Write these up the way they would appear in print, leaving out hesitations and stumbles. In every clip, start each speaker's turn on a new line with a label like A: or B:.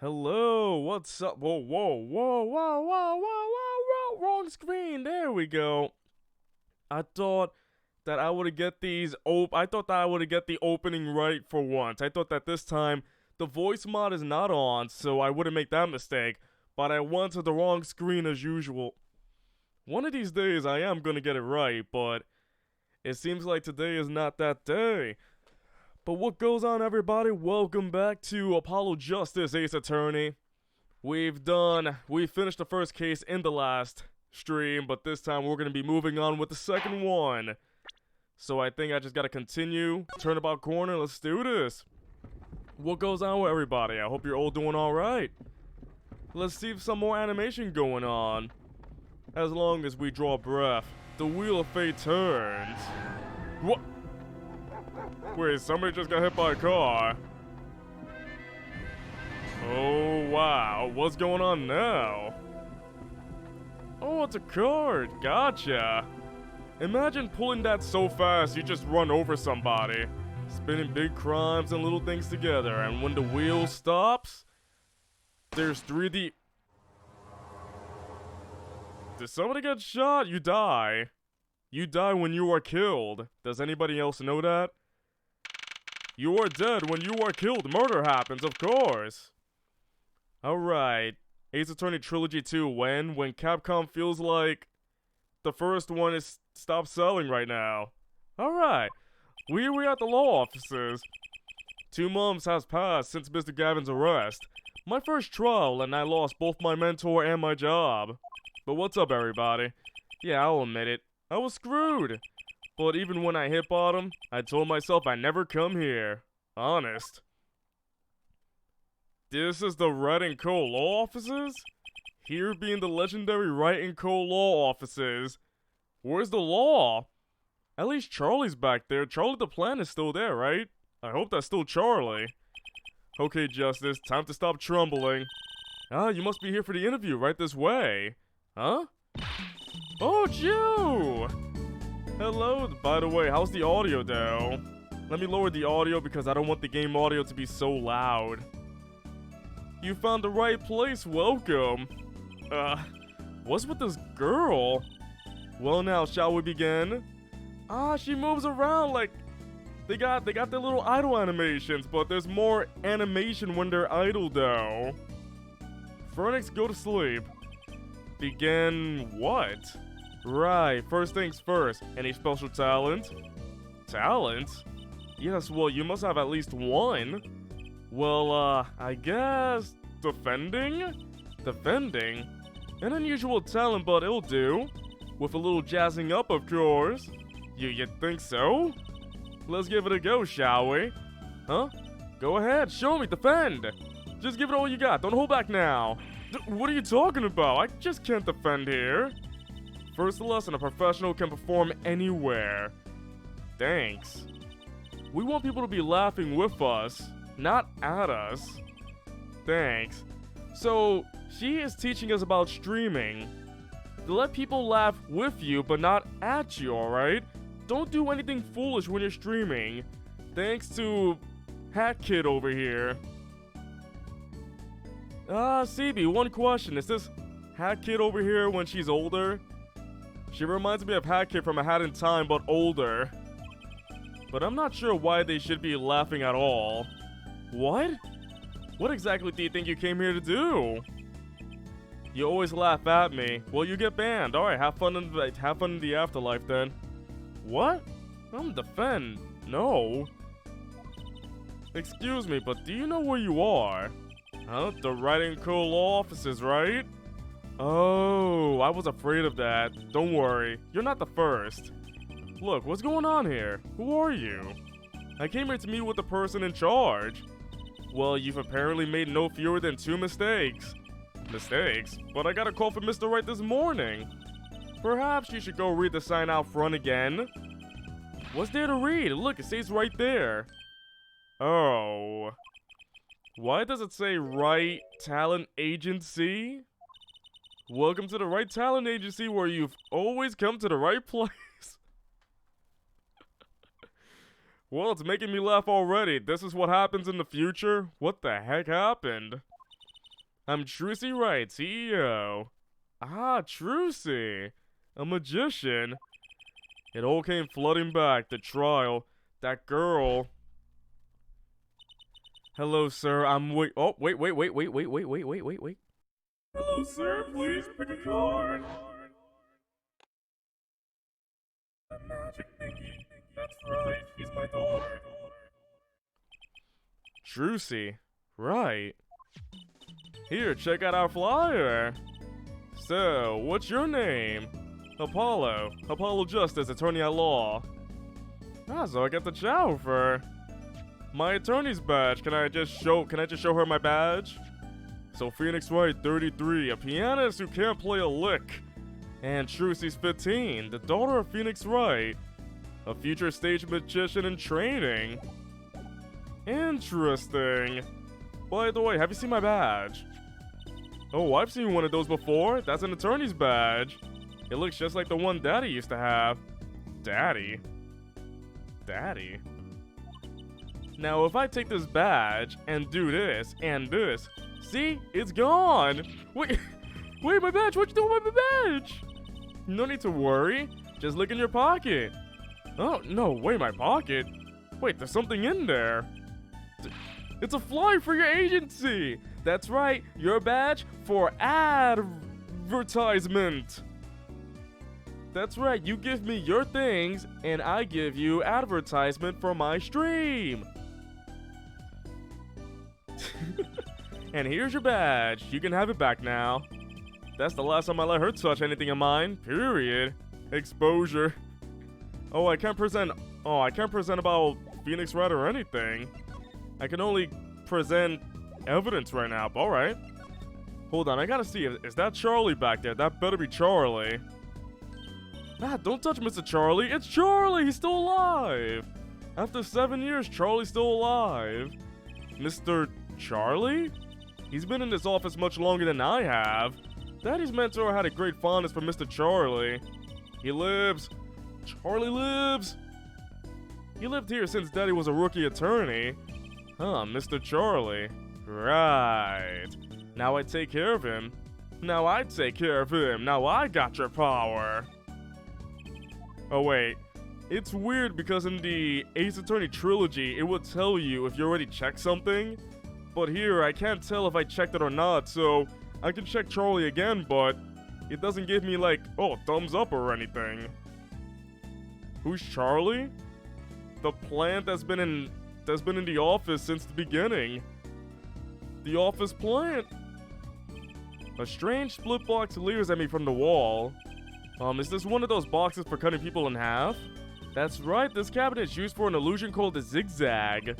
A: Hello, what's up? Whoa, whoa, whoa, whoa, whoa, whoa, whoa, whoa, wrong screen. There we go. I thought that I would get I thought that I would get the opening right for once. I thought that this time the voice mod is not on, so I wouldn't make that mistake. But I went to the wrong screen as usual. One of these days I am gonna get it right, but it seems like today is not that day. But what goes on, everybody? Welcome back to Apollo Justice, Ace Attorney. We've finished the first case in the last stream, but this time we're gonna be moving on with the second one. So I think I just gotta continue, turnabout corner, let's do this. What goes on with everybody? I hope you're all doing alright. Let's see if some more animation going on. As long as we draw breath, the wheel of fate turns. What? Wait, somebody just got hit by a car. Oh, wow. What's going on now? Oh, it's a card. Gotcha. Imagine pulling that so fast you just run over somebody. Spinning big crimes and little things together. And when the wheel stops, there's 3D. Did somebody get shot? You die. You die when you are killed. Does anybody else know that? You are dead when you are killed. Murder happens, of course. Alright. Ace Attorney Trilogy 2. When Capcom feels like the first one is stopped selling right now. Alright. We're at the law offices. 2 months has passed since Mr. Gavin's arrest. My first trial, and I lost both my mentor and my job. But what's up, everybody? Yeah, I'll admit it. I was screwed. But even when I hit bottom, I told myself I'd never come here. Honest. This is the Wright & Co. law offices? Here being the legendary Wright & Co. law offices. Where's the law? At least Charlie's back there. Charlie the Plan is still there, right? I hope that's still Charlie. Okay, Justice, time to stop trembling. Ah, you must be here for the interview, right this way. Huh? Oh, Jew! Hello, by the way, how's the audio though? Let me lower the audio because I don't want the game audio to be so loud. You found the right place, welcome. What's with this girl? Well now, shall we begin? Ah, she moves around like... They got their little idle animations, but there's more animation when they're idle though. Phoenix, go to sleep. Begin what? Right, first things first. Any special talent? Talent? Yes, well, you must have at least one. Well, I guess... Defending? Defending? An unusual talent, but it'll do. With a little jazzing up, of course. You think so? Let's give it a go, shall we? Huh? Go ahead, show me, defend! Just give it all you got, don't hold back now. What are you talking about? I just can't defend here. First lesson, a professional can perform anywhere. Thanks. We want people to be laughing with us, not at us. Thanks. So, she is teaching us about streaming. To let people laugh with you, but not at you, alright? Don't do anything foolish when you're streaming. Thanks to Hat Kid over here. CB, one question. Is this Hat Kid over here when she's older? She reminds me of Hat Kid from A Hat in Time, but older. But I'm not sure why they should be laughing at all. What? What exactly do you think you came here to do? You always laugh at me. Well, you get banned. Alright, have fun in the afterlife then. What? I'm defend. No. Excuse me, but do you know where you are? Huh? The Wright & Co. law offices, right? Oh, I was afraid of that. Don't worry, you're not the first. Look, what's going on here? Who are you? I came here to meet with the person in charge. Well, you've apparently made no fewer than 2 mistakes. Mistakes? But I got a call from Mr. Wright this morning. Perhaps you should go read the sign out front again. What's there to read? Look, it says right there. Oh. Why does it say Wright Talent Agency? Welcome to the Wright Talent Agency, where you've always come to the right place. Well, it's making me laugh already. This is what happens in the future? What the heck happened? I'm Trucy Wright, CEO. Ah, Trucy. A magician. It all came flooding back. The trial. That girl. Hello, sir. Oh, wait. Hello, sir. Please pick a card. The magic thingy. That's right. She's my daughter. Trucy. Right. Here, check out our flyer. So, what's your name? Apollo. Apollo Justice, attorney at law. Ah, so I get to chow for my attorney's badge. Can I just show her my badge? So Phoenix Wright, 33, a pianist who can't play a lick. And Trucy's 15, the daughter of Phoenix Wright, a future stage magician in training. Interesting. By the way, have you seen my badge? Oh, I've seen one of those before. That's an attorney's badge. It looks just like the one Daddy used to have. Daddy? Daddy? Now, if I take this badge and do this and this, see? It's gone! Wait, my badge! What you doing with my badge? No need to worry. Just look in your pocket. Oh, no, wait, my pocket? Wait, there's something in there. It's a flyer for your agency! That's right, your badge for advertisement! That's right, you give me your things, and I give you advertisement for my stream! And here's your badge. You can have it back now. That's the last time I let her touch anything of mine, period. Exposure. Oh, I can't present about Phoenix Wright or anything. I can only present evidence right now, but alright. Hold on, I gotta see, is that Charlie back there? That better be Charlie. Ah, don't touch Mr. Charlie, it's Charlie, he's still alive! After 7 years, Charlie's still alive. Mr. Charlie? He's been in this office much longer than I have. Daddy's mentor had a great fondness for Mr. Charlie. He lives. Charlie lives! He lived here since Daddy was a rookie attorney. Huh, Mr. Charlie. Right. Now I take care of him. Now I take care of him. Now I got your power. Oh wait. It's weird because in the Ace Attorney trilogy, it would tell you if you already checked something. But here, I can't tell if I checked it or not, so I can check Charlie again, but it doesn't give me like, oh, thumbs up or anything. Who's Charlie? The plant that's been in the office since the beginning. The office plant. A strange split box leers at me from the wall. Is this one of those boxes for cutting people in half? That's right, this cabinet is used for an illusion called the zigzag.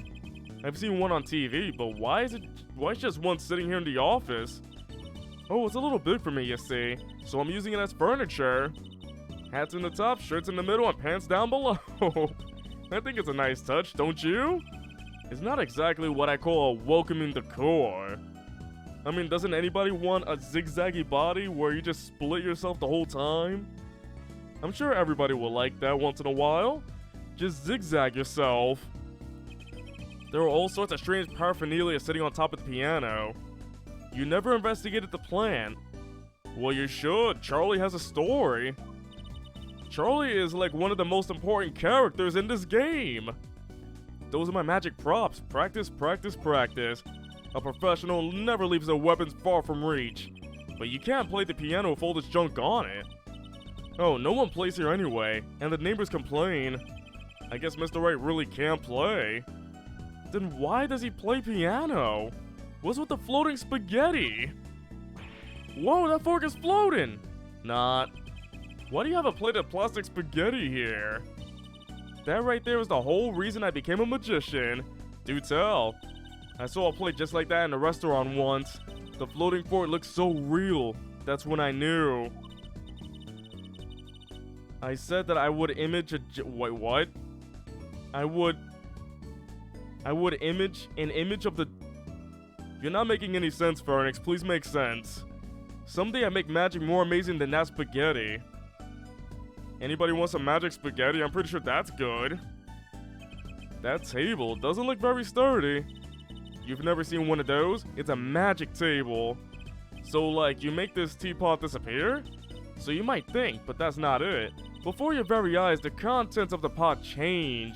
A: I've seen one on TV, but why is just one sitting here in the office? Oh, it's a little big for me, you see, so I'm using it as furniture. Hats in the top, shirts in the middle, and pants down below. I think it's a nice touch, don't you? It's not exactly what I call a welcoming decor. I mean, doesn't anybody want a zigzaggy body where you just split yourself the whole time? I'm sure everybody will like that once in a while. Just zigzag yourself. There are all sorts of strange paraphernalia sitting on top of the piano. You never investigated the plant. Well, you should. Charlie has a story. Charlie is like one of the most important characters in this game. Those are my magic props. Practice, practice, practice. A professional never leaves their weapons far from reach. But you can't play the piano with all this junk on it. Oh, no one plays here anyway, and the neighbors complain. I guess Mr. Wright really can't play. Then why does he play piano? What's with the floating spaghetti? Whoa, that fork is floating! Not. Why do you have a plate of plastic spaghetti here? That right there is the whole reason I became a magician. Do tell. I saw a plate just like that in a restaurant once. The floating fork looked so real. That's when I knew. I said that I would image wait, what? I would image an image of the... You're not making any sense, Phoenix. Please make sense. Someday I make magic more amazing than that spaghetti. Anybody want some magic spaghetti? I'm pretty sure that's good. That table doesn't look very sturdy. You've never seen one of those? It's a magic table. So, like, you make this teapot disappear? So you might think, but that's not it. Before your very eyes, the contents of the pot change.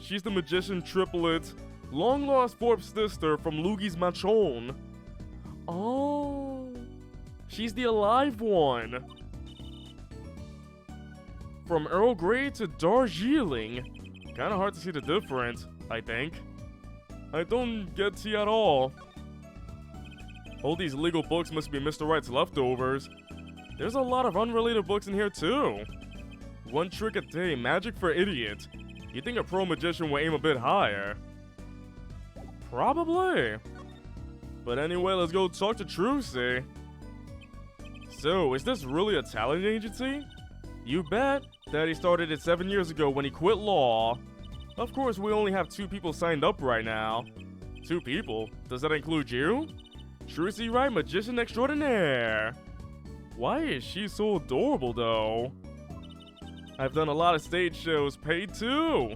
A: She's the magician triplet, long-lost fourth sister from Luigi's Mansion. Oh, she's the alive one. From Earl Grey to Darjeeling. Kinda hard to see the difference, I think. I don't get tea at all. All these legal books must be Mr. Wright's leftovers. There's a lot of unrelated books in here too. One trick a day, magic for idiots. You think a pro magician will aim a bit higher? Probably. But anyway, let's go talk to Trucy. So, is this really a talent agency? You bet. Daddy started it 7 years ago when he quit law. Of course, we only have 2 people signed up right now. 2 people? Does that include you? Trucy Wright, magician extraordinaire. Why is she so adorable though? I've done a lot of stage shows, paid too.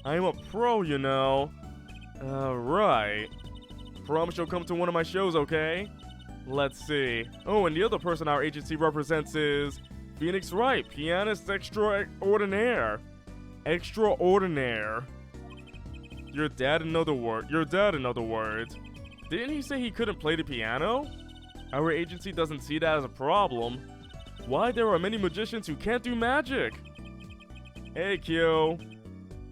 A: I'm a pro, you know. Right. Promise you'll come to one of my shows, okay? Let's see. Oh, and the other person our agency represents is Phoenix Wright, pianist extraordinaire. Extraordinaire. Your dad, in other words. Didn't he say he couldn't play the piano? Our agency doesn't see that as a problem. Why, there are many magicians who can't do magic. Hey, Kyo.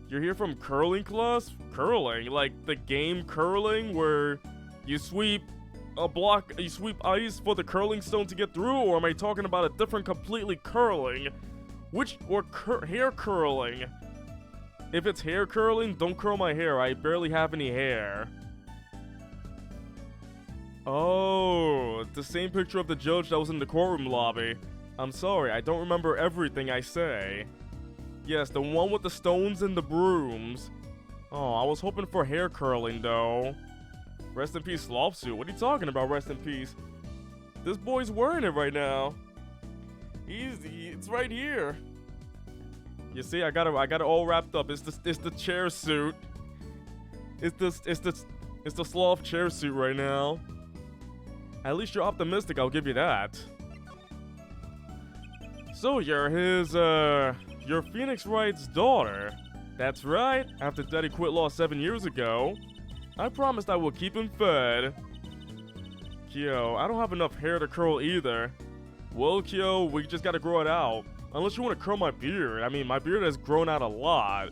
A: You're here from curling class? Curling? Like the game curling where you sweep ice for the curling stone to get through? Or am I talking about a different completely curling? Hair curling? If it's hair curling, don't curl my hair. I barely have any hair. Oh, the same picture of the judge that was in the courtroom lobby. I'm sorry, I don't remember everything I say. Yes, the one with the stones and the brooms. Oh, I was hoping for hair curling though. Rest in peace, sloth suit. What are you talking about, rest in peace? This boy's wearing it right now. It's right here. You see, I got it all wrapped up. It's the chair suit. It's the sloth chair suit right now. At least you're optimistic, I'll give you that. So you're Phoenix Wright's daughter. That's right, after Daddy quit law 7 years ago. I promised I would keep him fed. Kyo, I don't have enough hair to curl either. Well, Kyo, we just gotta grow it out. Unless you want to curl my beard. I mean, my beard has grown out a lot.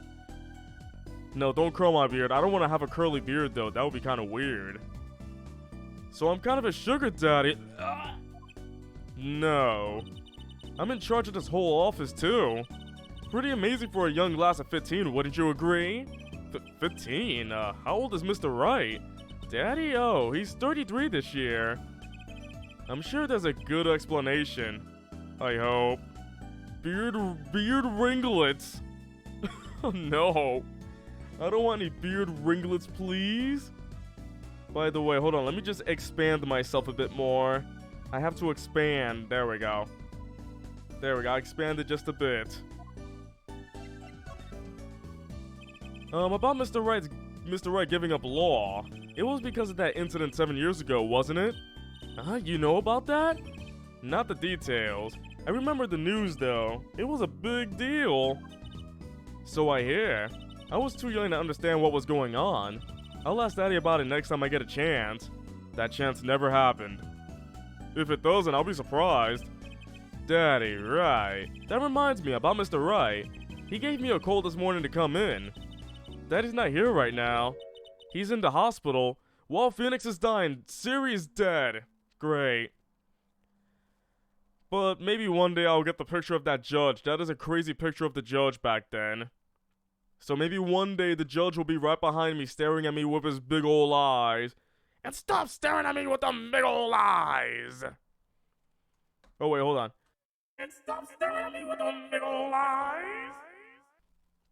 A: No, don't curl my beard. I don't want to have a curly beard though, that would be kind of weird. So I'm kind of a sugar daddy. No. I'm in charge of this whole office too. Pretty amazing for a young lass of 15, wouldn't you agree? 15? How old is Mr. Wright? Daddy? Oh, he's 33 this year. I'm sure there's a good explanation. I hope. Beard ringlets. Oh no. I don't want any beard ringlets, please. By the way, hold on, let me just expand myself a bit more. I have to expand. There we go. There we go, I expanded just a bit. About Mr. Wright giving up law. It was because of that incident 7 years ago, wasn't it? You know about that? Not the details. I remember the news though. It was a big deal. So I hear. I was too young to understand what was going on. I'll ask Daddy about it next time I get a chance. That chance never happened. If it doesn't, I'll be surprised. Daddy, right. That reminds me about Mr. Wright. He gave me a call this morning to come in. Daddy's not here right now. He's in the hospital. While Phoenix is dying, Siri's dead. Great. But maybe one day I'll get the picture of that judge. That is a crazy picture of the judge back then. So maybe one day the judge will be right behind me staring at me with his big ol' eyes. And stop staring at me with them big ol' eyes! Oh wait, hold on. And stop staring at me with them big ol' eyes!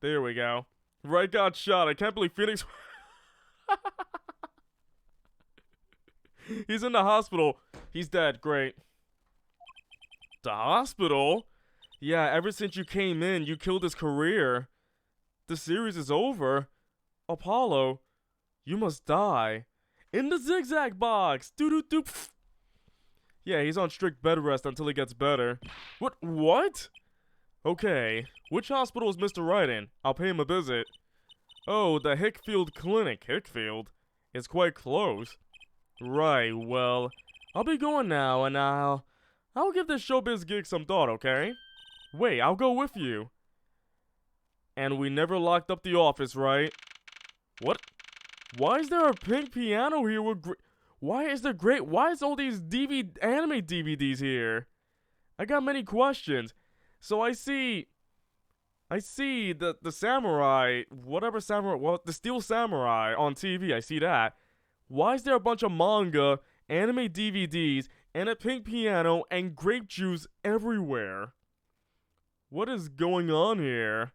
A: There we go. Wright got shot. I can't believe Phoenix... He's in the hospital. He's dead. Great. The hospital? Yeah, ever since you came in, you killed his career. The series is over. Apollo, you must die. In the zigzag box. Doo-doo-doo. Yeah, he's on strict bed rest until he gets better. What? Okay, which hospital is Mr. Wright in? I'll pay him a visit. Oh, the Hickfield Clinic. Hickfield? It's quite close. Right, well, I'll be going now, and I'll give this showbiz gig some thought, okay? Wait, I'll go with you. And we never locked up the office, right? What? Why is there a pink piano here with why is all these anime DVDs here? I got many questions. So I see the samurai, the Steel Samurai on TV, I see that. Why is there a bunch of manga, anime DVDs, and a pink piano and grape juice everywhere? What is going on here?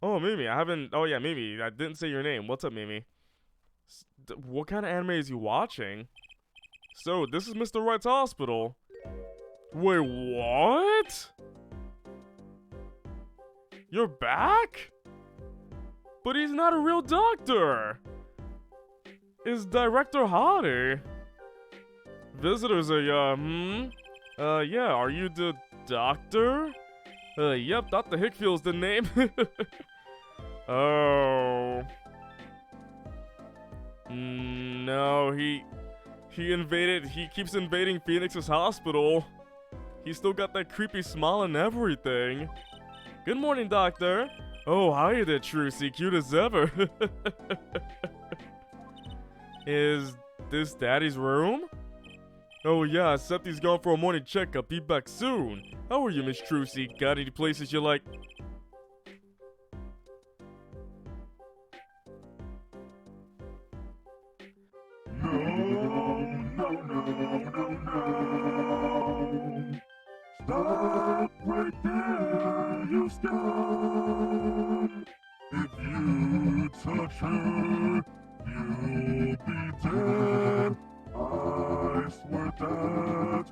A: Oh, Mimi, Mimi, I didn't say your name. What's up, Mimi? What kind of anime is you watching? So, this is Mr. Wright's hospital. Wait, what? You're back? But he's not a real doctor. Is Director Hottie? Visitors are, yeah, are you the doctor? Yep, Dr. Hickfield's the name. Oh. No, he keeps invading Phoenix's hospital. He's still got that creepy smile and everything. Good morning, Doctor. Oh, hi there, Trucy. Cute as ever. Is this Daddy's room? Oh yeah, except he's gone for a morning checkup. Be back soon. How are you, Miss Trucy? Got any places you like?
B: Stop right there, you stop. If you touch her, you'll be dead. I swear that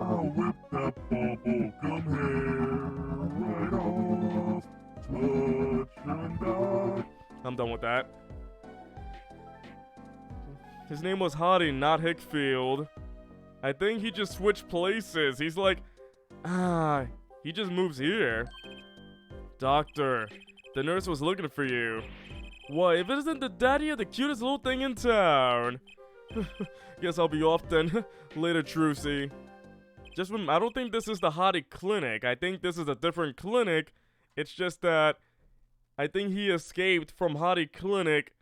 B: I'll whip that bubble gum hair right off. Touch her and die.
A: I'm done with that. His name was Hottie, not Hickfield. I think he just switched places. He's like, he just moves here. Doctor, the nurse was looking for you. What, if it isn't the daddy of the cutest little thing in town? Guess I'll be off then. Later, Trucy. Just remember, I don't think this is the Hottie clinic. I think this is a different clinic. It's just that I think he escaped from Hottie clinic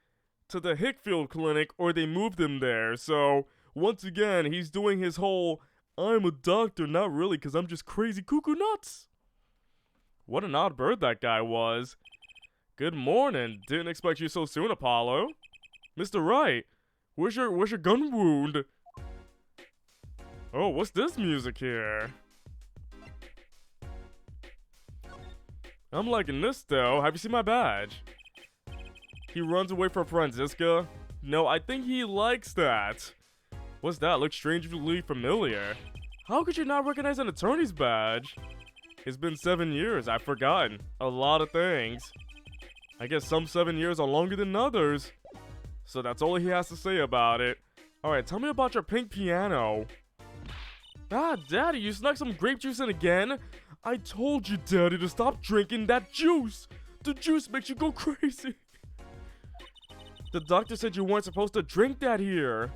A: to the Hickfield clinic, or they moved him there. So, once again, he's doing his whole, I'm a doctor, not really, because I'm just crazy cuckoo nuts. What an odd bird that guy was. Good morning. Didn't expect you so soon, Apollo. Mr. Wright, where's your gun wound? Oh, what's this music here? I'm liking this though. Have you seen my badge? He runs away from Franziska? No, I think he likes that. What's that? Looks strangely familiar. How could you not recognize an attorney's badge? It's been 7 years. I've forgotten a lot of things. I guess some 7 years are longer than others. So that's all he has to say about it. Alright, tell me about your pink piano. Ah, Daddy, you snuck some grape juice in again? I told you, Daddy, to stop drinking that juice. The juice makes you go crazy. The doctor said you weren't supposed to drink that here.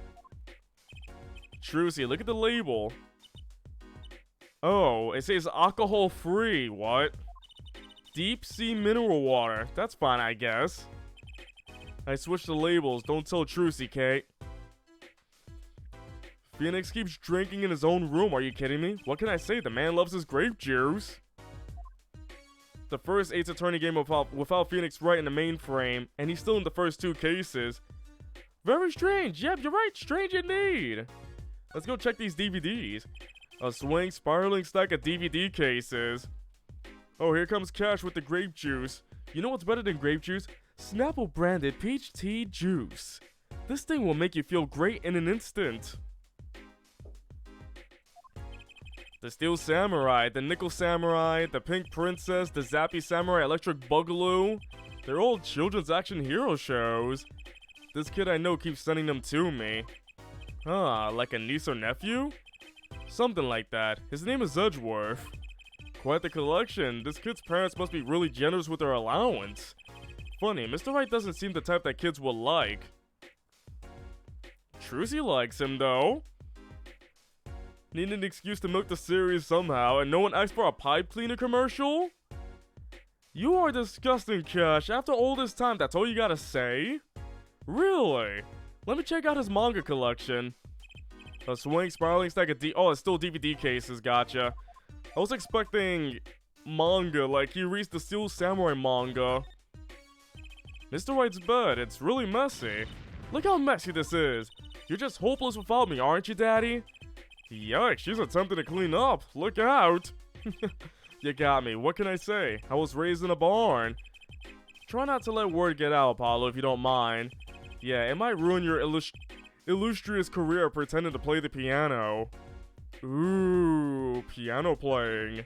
A: Trucy, look at the label. Oh, it says alcohol free. What? Deep sea mineral water. That's fine, I guess. I switched the labels. Don't tell Trucy, Kate. Phoenix keeps drinking in his own room. Are you kidding me? What can I say? The man loves his grape juice. The first Ace Attorney game without Phoenix Wright in the mainframe, and he's still in the first 2 cases. Very strange. Yep, you're right. Strange indeed. Let's go check these DVDs. A swing, spiraling stack of DVD cases. Oh, here comes Cash with the grape juice. You know what's better than grape juice? Snapple branded peach tea juice. This thing will make you feel great in an instant. The Steel Samurai, the Nickel Samurai, the Pink Princess, the Zappy Samurai Electric Boogaloo. They're all children's action hero shows. This kid I know keeps sending them to me. Huh, like a niece or nephew? Something like that. His name is Edgeworth. Quite the collection. This kid's parents must be really generous with their allowance. Funny, Mr. Right doesn't seem the type that kids will like. Trucy likes him, though. Need an excuse to milk the series somehow, and no one asked for a pipe cleaner commercial? You are disgusting, Cash. After all this time, that's all you gotta say? Really? Let me check out his manga collection. A swing spiraling stack of oh, it's still DVD cases, gotcha. I was expecting manga, like he reads the Steel Samurai manga. Mr. White's bed, it's really messy. Look how messy this is. You're just hopeless without me, aren't you, Daddy? Yikes, she's attempting to clean up. Look out. You got me, what can I say? I was raised in a barn. Try not to let word get out, Apollo, if you don't mind. Yeah, it might ruin your illustrious career pretending to play the piano. Ooh, piano playing.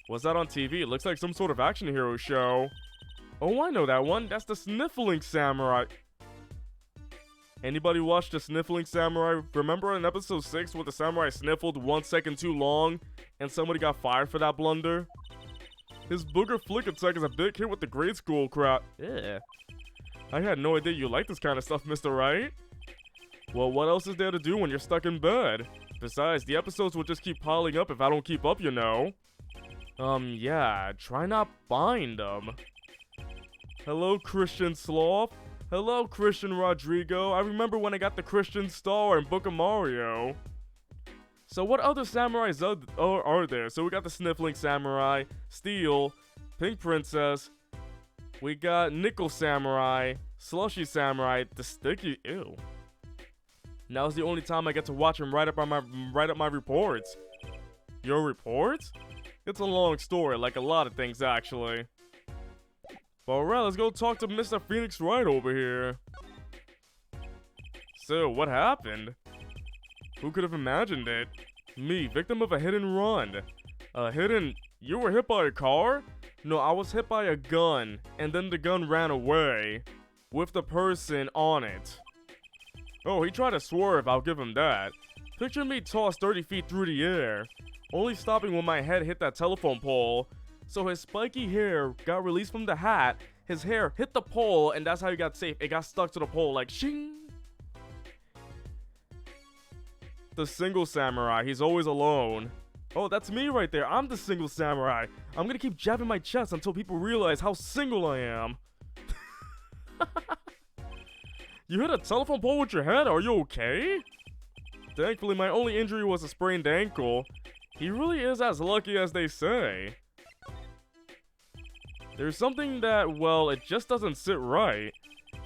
A: Was that on TV? It looks like some sort of action hero show. Oh, I know that one. That's the Sniffling Samurai. Anybody watch the Sniffling Samurai? Remember in episode 6 where the samurai sniffled 1 second too long and somebody got fired for that blunder? His booger flick attack is a big hit with the grade school crowd. Yeah. I had no idea you like this kind of stuff, Mr. Right. Well, what else is there to do when you're stuck in bed? Besides, the episodes will just keep piling up if I don't keep up, you know. Yeah, try not buying them. Hello, Christian Sloth. Hello, Christian Rodrigo. I remember when I got the Christian Star in Book of Mario. So what other samurais are there? So we got the Sniffling Samurai, Steel, Pink Princess. We got Nickel Samurai, Slushy Samurai, the Sticky. Ew. Now's the only time I get to watch him write up my reports. Your reports? It's a long story, like a lot of things actually. But alright, let's go talk to Mr. Phoenix Wright over here. So, what happened? Who could have imagined it? Me, victim of a hit and run. You were hit by a car? No, I was hit by a gun, and then the gun ran away. With the person on it. Oh, he tried to swerve, I'll give him that. Picture me tossed 30 feet through the air. Only stopping when my head hit that telephone pole. So his spiky hair got released from the hat, his hair hit the pole, and that's how he got safe. It got stuck to the pole like shing. The single samurai, he's always alone. Oh, that's me right there. I'm the single samurai. I'm gonna keep jabbing my chest until people realize how single I am. You hit a telephone pole with your head? Are you okay? Thankfully, my only injury was a sprained ankle. He really is as lucky as they say. There's something that, well, it just doesn't sit right.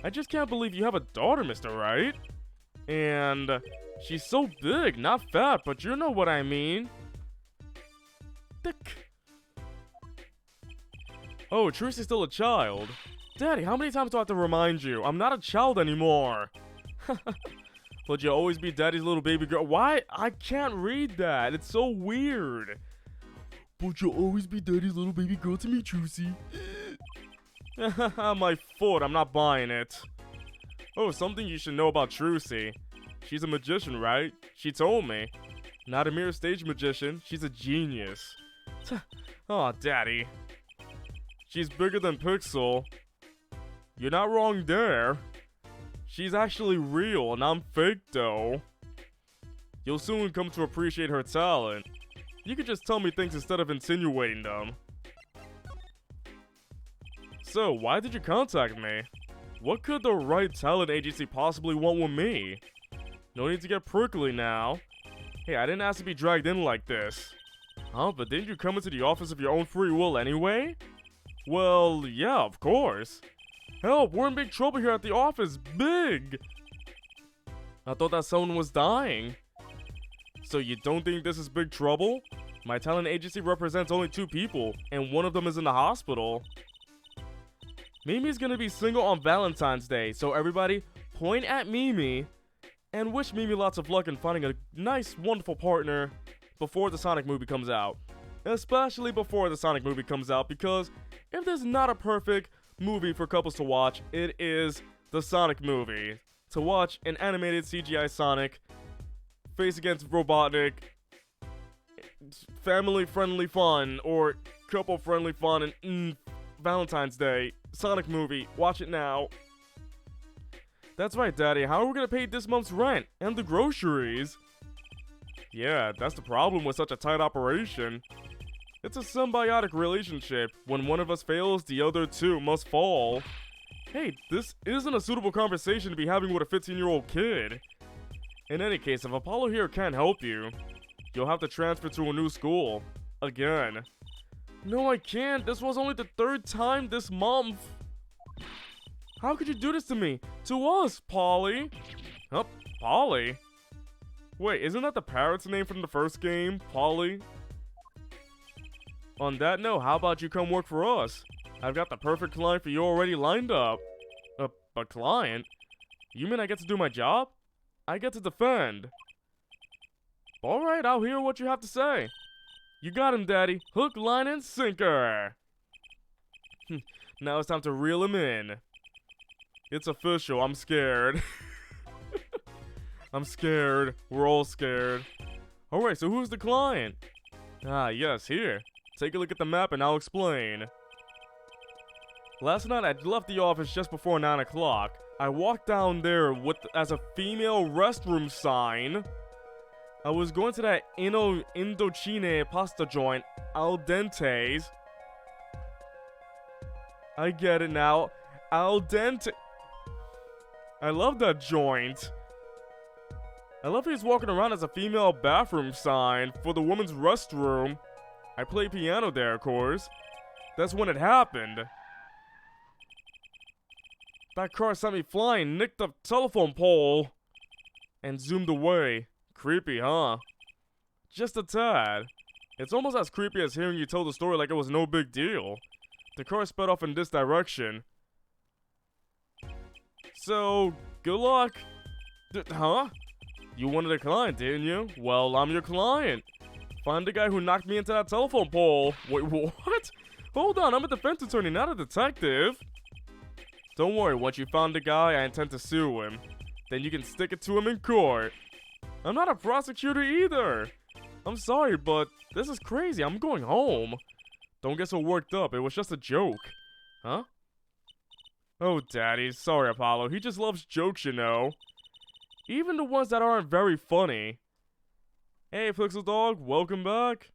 A: I just can't believe you have a daughter, Mr. Wright. And she's so big, not fat, but you know what I mean. Thick. Oh, Trucy's still a child. Daddy, how many times do I have to remind you? I'm not a child anymore. But you'll always be Daddy's little baby girl. Why? I can't read that. It's so weird. But you'll always be Daddy's little baby girl to me, Trucy. My foot. I'm not buying it. Oh, something you should know about Trucy. She's a magician, right? She told me. Not a mere stage magician. She's a genius. Oh, Daddy. She's bigger than Pixel. You're not wrong there. She's actually real, and I'm fake, though. You'll soon come to appreciate her talent. You could just tell me things instead of insinuating them. So, why did you contact me? What could the Wright Talent Agency possibly want with me? No need to get prickly now. Hey, I didn't ask to be dragged in like this. Huh, but didn't you come into the office of your own free will anyway? Well, yeah, of course. Help, we're in big trouble here at the office. Big! I thought that someone was dying. So you don't think this is big trouble? My talent agency represents only 2 people, and one of them is in the hospital. Mimi's gonna be single on Valentine's Day, so everybody point at Mimi and wish Mimi lots of luck in finding a nice, wonderful partner before the Sonic movie comes out. Especially before the Sonic movie comes out, because if there's not a perfect movie for couples to watch, it is the Sonic movie. to watch an animated CGI Sonic face against Robotnik, family-friendly fun, or couple-friendly fun, and Valentine's Day Sonic movie. Watch it now. That's right, Daddy. How are we gonna pay this month's rent and the groceries? Yeah, that's the problem with such a tight operation. It's a symbiotic relationship. When one of us fails, the other two must fall. Hey, this isn't a suitable conversation to be having with a 15-year-old kid. In any case, if Apollo here can't help you, you'll have to transfer to a new school. Again. No, I can't. This was only the 3rd time this month. How could you do this to me? To us, Polly. Huh? Polly? Wait, isn't that the parrot's name from the first game? Polly? On that note, how about you come work for us? I've got the perfect client for you already lined up. A client? You mean I get to do my job? I get to defend. Alright, I'll hear what you have to say. You got him, Daddy. Hook, line, and sinker. Now it's time to reel him in. It's official, I'm scared. I'm scared. We're all scared. Alright, so who's the client? Ah, yes, here. Take a look at the map and I'll explain. Last night I left the office just before 9 o'clock. I walked down there as a female restroom sign. I was going to that Indochine pasta joint, Al Dente's. I get it now. Al Dente. I love that joint. I love he's walking around as a female bathroom sign for the woman's restroom. I play piano there, of course. That's when it happened. That car sent me flying, nicked the telephone pole, and zoomed away. Creepy, huh? Just a tad. It's almost as creepy as hearing you tell the story like it was no big deal. The car sped off in this direction. So, good luck. Huh? You wanted a client, didn't you? Well, I'm your client. Find the guy who knocked me into that telephone pole. Wait, what? Hold on, I'm a defense attorney, not a detective. Don't worry, once you found the guy, I intend to sue him. Then you can stick it to him in court. I'm not a prosecutor either. I'm sorry, but this is crazy. I'm going home. Don't get so worked up. It was just a joke. Huh? Oh, Daddy. Sorry, Apollo. He just loves jokes, you know. Even the ones that aren't very funny. Hey, Pixel Dog. Welcome back.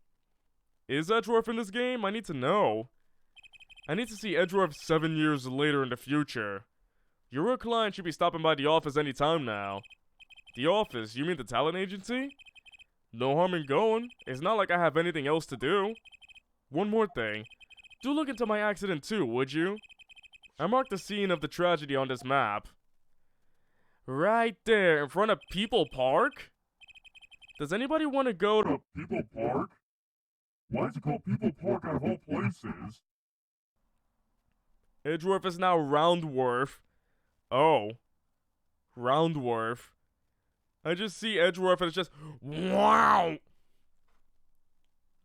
A: Is Edgeworth in this game? I need to know. I need to see Edgeworth 7 years later in the future. Your client should be stopping by the office anytime now. The office? You mean the talent agency? No harm in going. It's not like I have anything else to do. One more thing. Do look into my accident too, would you? I marked the scene of the tragedy on this map. Right there, in front of People Park? Does anybody want to go to
B: People Park? Why is it called People Park out of all places?
A: Edgeworth is now Roundworth. Oh. Roundworth. I just see Edgeworth and it's just, wow!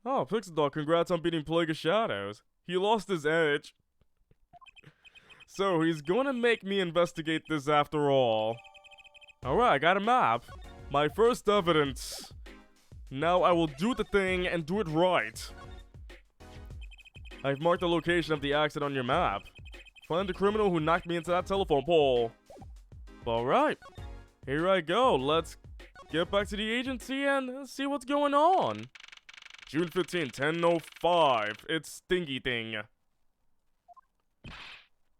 A: Oh, Pixel Dog, congrats on beating Plague of Shadows. He lost his edge. So, he's gonna make me investigate this after all. Alright, I got a map. My first evidence. Now I will do the thing and do it right. I've marked the location of the accident on your map. Find the criminal who knocked me into that telephone pole. Alright. Here I go. Let's get back to the agency and see what's going on. June 15, 10:05. It's Stinky Thing.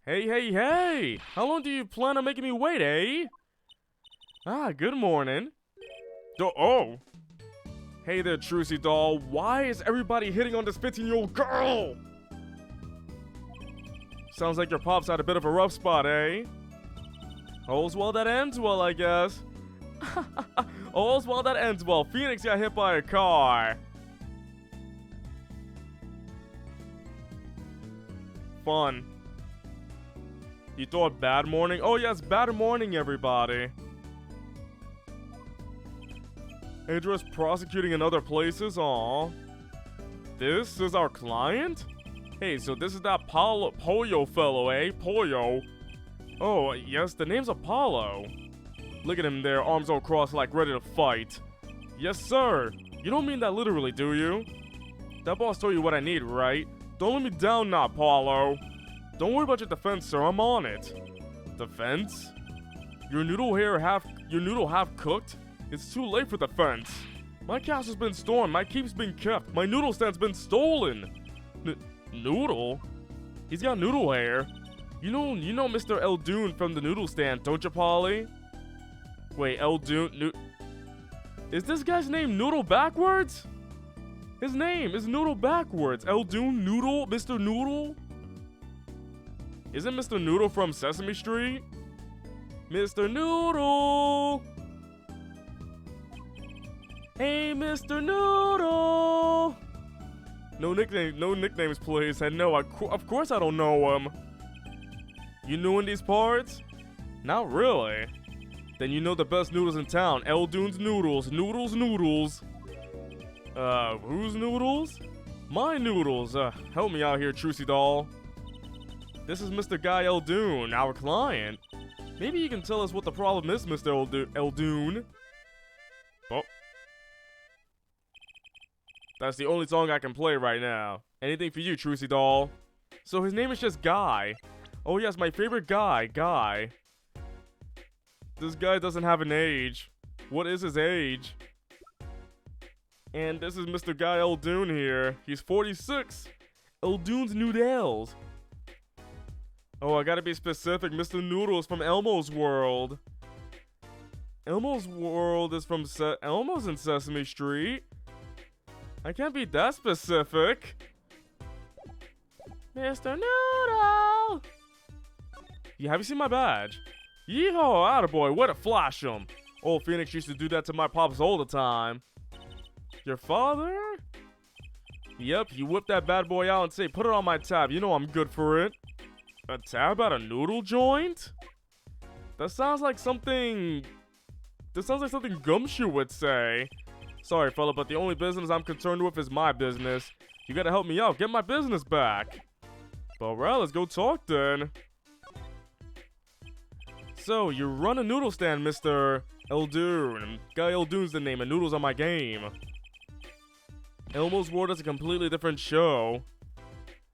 A: Hey! How long do you plan on making me wait, eh? Ah, good morning. Oh! Hey there, Trucy doll. Why is everybody hitting on this 15-year-old girl? Sounds like your pops had a bit of a rough spot, eh? All's well that ends well, I guess. All's well that ends well. Phoenix got hit by a car. Fun. You thought bad morning? Oh yes, bad morning, everybody. Idris prosecuting in other places? Aw. This is our client? Hey, so this is that Pollo fellow, eh? Pollo. Oh, yes, the name's Apollo. Look at him there, arms all crossed like ready to fight. Yes, sir. You don't mean that literally, do you? That boss told you what I need, right? Don't let me down now, Paulo. Don't worry about your defense, sir. I'm on it. Defense? Your noodle half cooked? It's too late for defense. My castle's been stormed. My keep's been kept. My noodle stand's been stolen. Noodle? He's got noodle hair. You know Mr. Eldoon from the noodle stand, don't you, Polly? Wait, Eldoon, is this guy's name Noodle backwards? His name is Noodle backwards. Eldoon Noodle? Mr. Noodle? Isn't Mr. Noodle from Sesame Street? Mr. Noodle! Hey, Mr. Noodle! No nicknames, please. And no, of course I don't know him. You new in these parts? Not really. Then you know the best noodles in town. Eldoon's Noodles. Noodles. Whose noodles? My noodles. Help me out here, Trucy doll. This is Mr. Guy Eldoon, our client. Maybe you can tell us what the problem is, Mr. Eldoon. Oh. That's the only song I can play right now. Anything for you, Trucy doll. So his name is just Guy. Oh yes, my favorite guy, Guy. This guy doesn't have an age. What is his age? And this is Mr. Guy Eldoon here. He's 46. Eldoon's Noodles. Oh, I gotta be specific. Mr. Noodles from Elmo's World. Elmo's World is from Elmo's in Sesame Street. I can't be that specific. Mr. Noodle! Yeah, have you seen my badge? Yeehaw, attaboy, way to flash him. Old Phoenix used to do that to my pops all the time. Your father? Yep, he whipped that bad boy out and say, put it on my tab, you know I'm good for it. A tab at a noodle joint? That sounds like something Gumshoe would say. Sorry, fella, but the only business I'm concerned with is my business. You gotta help me out, get my business back. Alright, let's go talk then. So, you run a noodle stand, Mr. Eldoon. Guy Eldoon's the name, and noodles are my game. Elmo's World is a completely different show.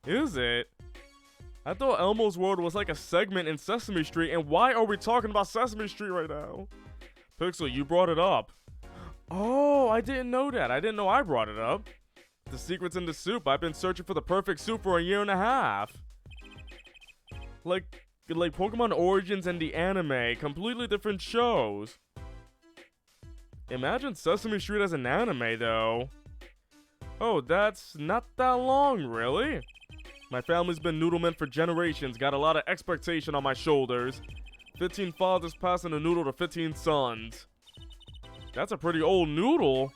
A: Is it? I thought Elmo's World was like a segment in Sesame Street, and why are we talking about Sesame Street right now? Pixel, you brought it up. Oh, I didn't know that. I didn't know I brought it up. The secret's in the soup. I've been searching for the perfect soup for a year and a half. Like Pokemon Origins and the anime, completely different shows. Imagine Sesame Street as an anime, though. Oh, that's not that long, really? My family's been noodlemen for generations, got a lot of expectation on my shoulders. 15 fathers passing a noodle to 15 sons. That's a pretty old noodle.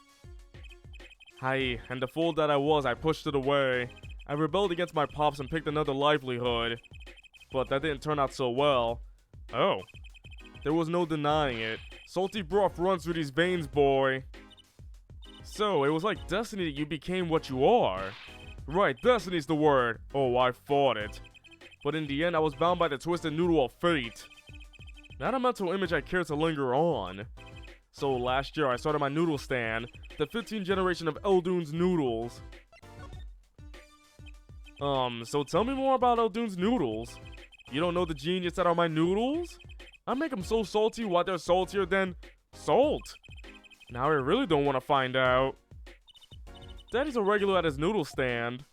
A: Hi, and the fool that I was, I pushed it away. I rebelled against my pops and picked another livelihood. But that didn't turn out so well. Oh. There was no denying it. Salty broth runs through these veins, boy. So, it was like destiny that you became what you are. Right, destiny's the word. Oh, I fought it. But in the end, I was bound by the twisted noodle of fate. Not a mental image I care to linger on. So last year, I started my noodle stand, the 15th generation of Eldoon's Noodles. So tell me more about Eldoon's Noodles. You don't know the genius that are my noodles? I make them so salty why they're saltier than salt. Now I really don't want to find out. Daddy's a regular at his noodle stand.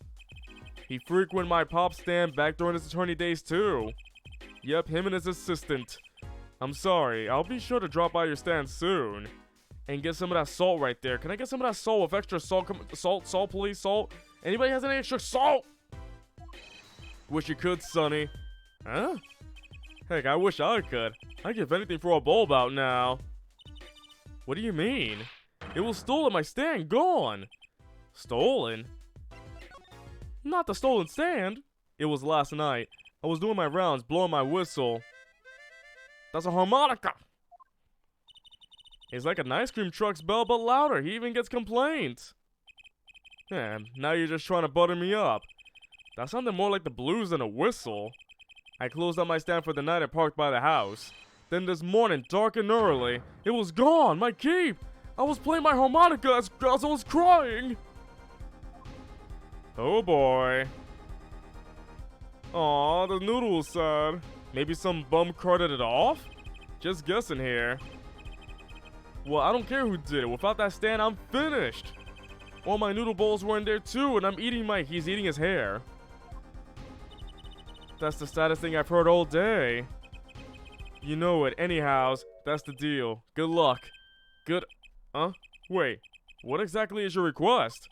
A: He frequented my pop stand back during his attorney days too. Yep, him and his assistant. I'm sorry, I'll be sure to drop by your stand soon. And get some of that salt right there. Can I get some of that salt with extra salt? Salt, please, salt. Anybody has any extra salt? Wish you could, Sonny. Huh? Heck, I wish I could. I'd give anything for a bulb out now. What do you mean? It was stolen, my stand, gone. Stolen? Not the stolen stand. It was last night. I was doing my rounds, blowing my whistle. That's a harmonica. It's like an ice cream truck's bell, but louder. He even gets complaints. Man, now you're just trying to butter me up. That sounded more like the blues than a whistle. I closed up my stand for the night and parked by the house. Then this morning, dark and early, it was gone, my cape! I was playing my harmonica as I was crying! Oh boy. Aw, the noodle's sad. Maybe some bum carted it off? Just guessing here. Well, I don't care who did it. Without that stand, I'm finished. All my noodle bowls were in there too, and he's eating his hair. That's the saddest thing I've heard all day. You know it, anyhow. That's the deal. Good luck. Huh? Wait, what exactly is your request?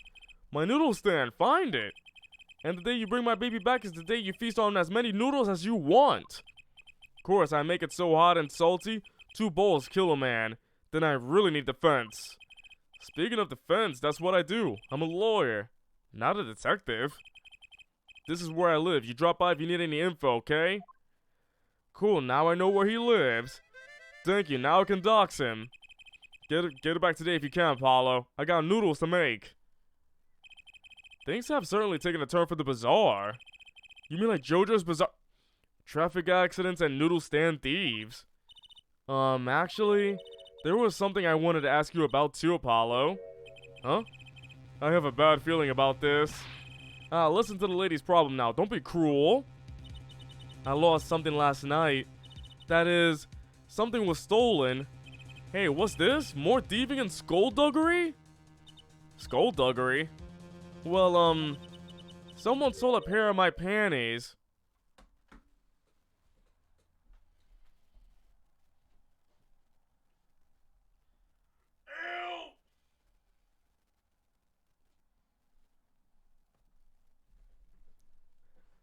A: My noodle stand, find it. And the day you bring my baby back is the day you feast on as many noodles as you want. Of course, I make it so hot and salty, 2 bowls kill a man. Then I really need defense. Speaking of defense, that's what I do. I'm a lawyer, not a detective. This is where I live. You drop by if you need any info, okay? Cool, now I know where he lives. Thank you, now I can dox him. Get it back today if you can, Paulo. I got noodles to make. Things have certainly taken a turn for the bizarre. You mean like JoJo's Bizarre? Traffic accidents and noodle stand thieves. Actually, there was something I wanted to ask you about too, Apollo. Huh? I have a bad feeling about this. Listen to the lady's problem now. Don't be cruel. I lost something last night. That is, something was stolen. Hey, what's this? More thieving and skullduggery? Skullduggery? Well, someone stole a pair of my panties.
B: Ew!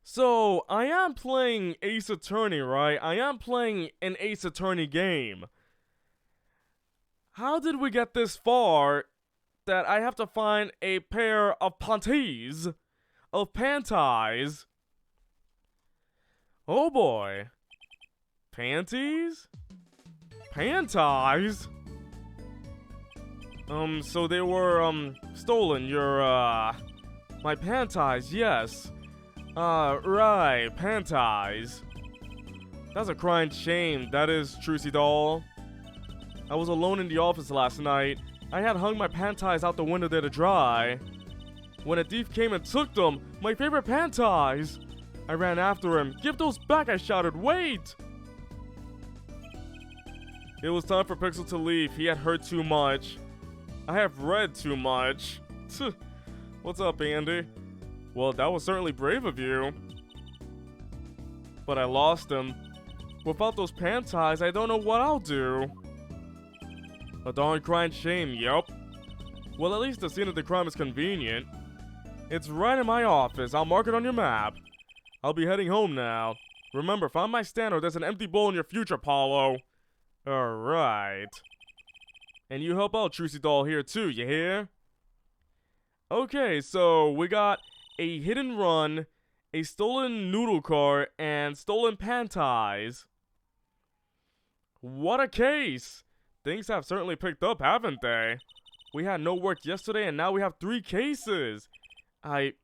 A: So, I am playing Ace Attorney, right? I am playing an Ace Attorney game. How did we get this far that I have to find a pair of panties? Of panties? Oh boy. Panties? Panties? So they were, stolen. My panties, yes. Right, panties. That's a crying shame, that is, Trucy doll. I was alone in the office last night. I had hung my panties out the window there to dry. When a thief came and took them, my favorite panties. I ran after him. Give those back, I shouted, wait! It was time for Pixel to leave. He had heard too much. I have read too much. What's up, Andy? Well, that was certainly brave of you. But I lost him. Without those panties, I don't know what I'll do. A darn crying shame, yup. Well, at least the scene of the crime is convenient. It's right in my office. I'll mark it on your map. I'll be heading home now. Remember, find my stand or there's an empty bowl in your future, Paulo. Alright. And you help out Trucy doll here too, you hear? Okay, so we got a hit and run, a stolen noodle cart, and stolen panties. What a case! Things have certainly picked up, haven't they? We had no work yesterday and now we have 3 cases. I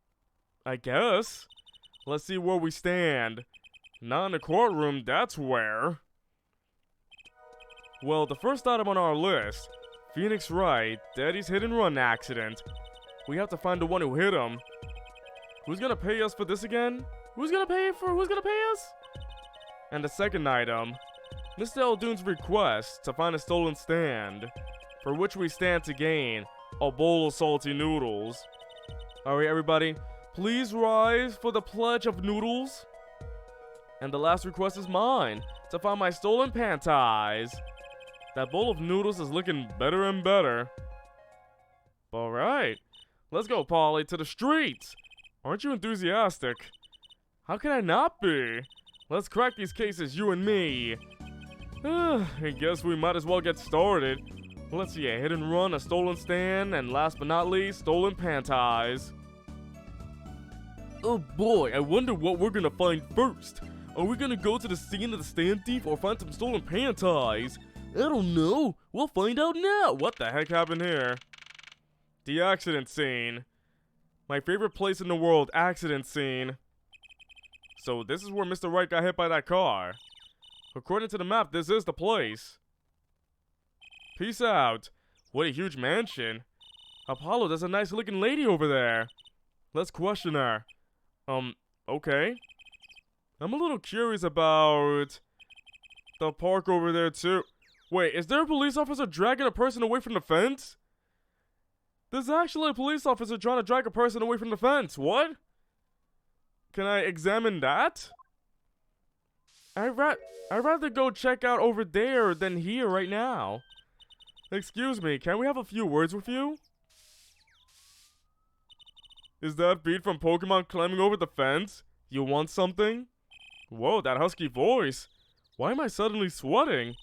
A: guess. Let's see where we stand. Not in the courtroom, that's where. Well, the first item on our list. Phoenix Wright, Daddy's hit and run accident. We have to find the one who hit him. Who's gonna pay us for this again? Who's gonna pay us? And the second item. Mr. Eldoon's request to find a stolen stand, for which we stand to gain a bowl of salty noodles. Alright, everybody, please rise for the pledge of noodles. And the last request is mine, to find my stolen panties. That bowl of noodles is looking better and better. Alright, let's go, Polly, to the streets. Aren't you enthusiastic? How can I not be? Let's crack these cases, you and me. I guess we might as well get started. Let's see, a hit and run, a stolen stand, and last but not least, stolen panties. Oh boy, I wonder what we're gonna find first. Are we gonna go to the scene of the stand thief or find some stolen panties? I don't know. We'll find out now. What the heck happened here? The accident scene. My favorite place in the world, accident scene. So this is where Mr. Wright got hit by that car. According to the map, this is the place. Peace out. What a huge mansion. Apollo, there's a nice looking lady over there. Let's question her. Okay. I'm a little curious about the park over there too. Wait, is there a police officer dragging a person away from the fence? There's actually a police officer trying to drag a person away from the fence. What? Can I examine that? I'd rather go check out over there than here right now. Excuse me, can we have a few words with you? Is that Pete from Pokemon climbing over the fence? You want something? Whoa, that husky voice. Why am I suddenly sweating?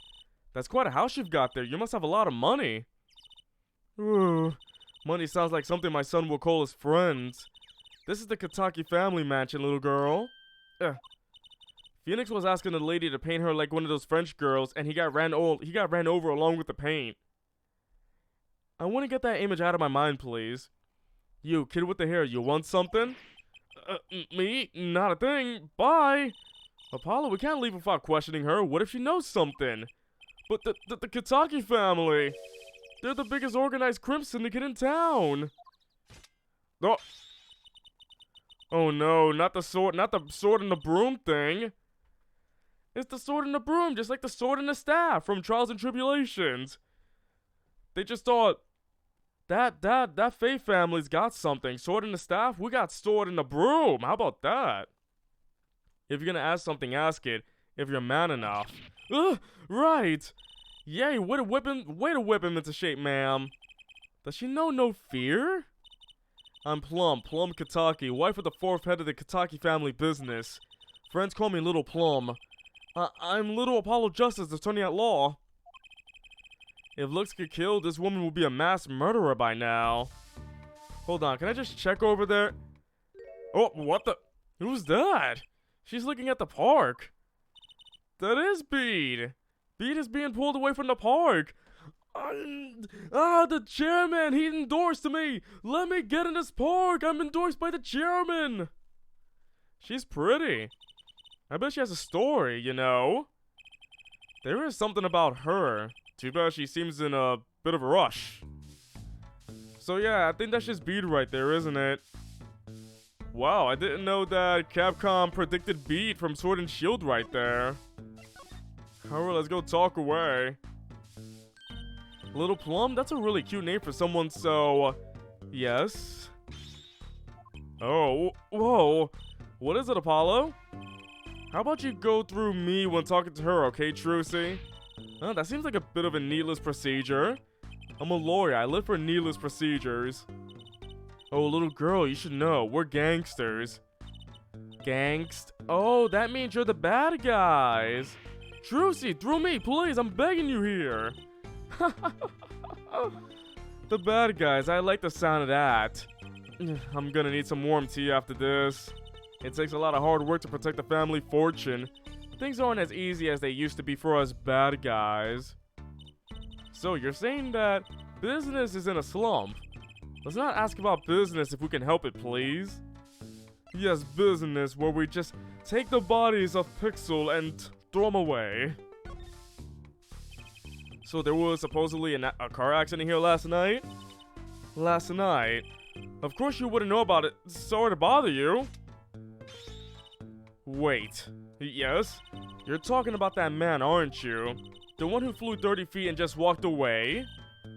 A: That's quite a house you've got there. You must have a lot of money. Ooh, money sounds like something my son will call his friends. This is the Kitaki family mansion, little girl. Phoenix was asking the lady to paint her like one of those French girls, and he got ran over along with the paint. I want to get that image out of my mind, please. You, kid with the hair, you want something? Me? Not a thing. Bye. Apollo, we can't leave without questioning her. What if she knows something? But the Kitaki family, they're the biggest organized crime syndicate in town. Oh no, not the sword and the broom thing. It's the sword and the broom, just like the sword and the staff from Trials and Tribulations. They just thought, that Faye family's got something. Sword and the staff, we got sword and the broom. How about that? If you're gonna ask something, ask it. If you're man enough. Right. Yay, way to whip him into shape, ma'am. Does she know no fear? I'm Plum Kitaki, wife of the fourth head of the Kitaki family business. Friends call me Little Plum. I'm Little Apollo Justice, attorney at law. If looks could kill, this woman would be a mass murderer by now. Hold on, can I just check over there? Oh, what the? Who's that? She's looking at the park. That is Bede. Bede is being pulled away from the park. The chairman, he endorsed me. Let me get in this park. I'm endorsed by the chairman. She's pretty. I bet she has a story, you know. There is something about her. Too bad she seems in a bit of a rush. So yeah, I think that's just Bede right there, isn't it? Wow, I didn't know that Capcom predicted Bede from Sword and Shield right there. Alright, let's go talk away. Little Plum? That's a really cute name for someone so... Yes? Oh, whoa. What is it, Apollo? How about you go through me when talking to her, okay, Trucy? That seems like a bit of a needless procedure. I'm a lawyer, I live for needless procedures. Oh, little girl, you should know, we're gangsters. Oh, that means you're the bad guys. Trucy, through me, please, I'm begging you here. The bad guys, I like the sound of that. I'm gonna need some warm tea after this. It takes a lot of hard work to protect the family fortune. Things aren't as easy as they used to be for us bad guys. So you're saying that business is in a slump? Let's not ask about business if we can help it, please. Yes, business where we just take the bodies of Pixel and throw them away. So there was supposedly a car accident here last night? Last night? Of course you wouldn't know about it. Sorry to bother you. Wait. Yes? You're talking about that man, aren't you? The one who flew 30 feet and just walked away?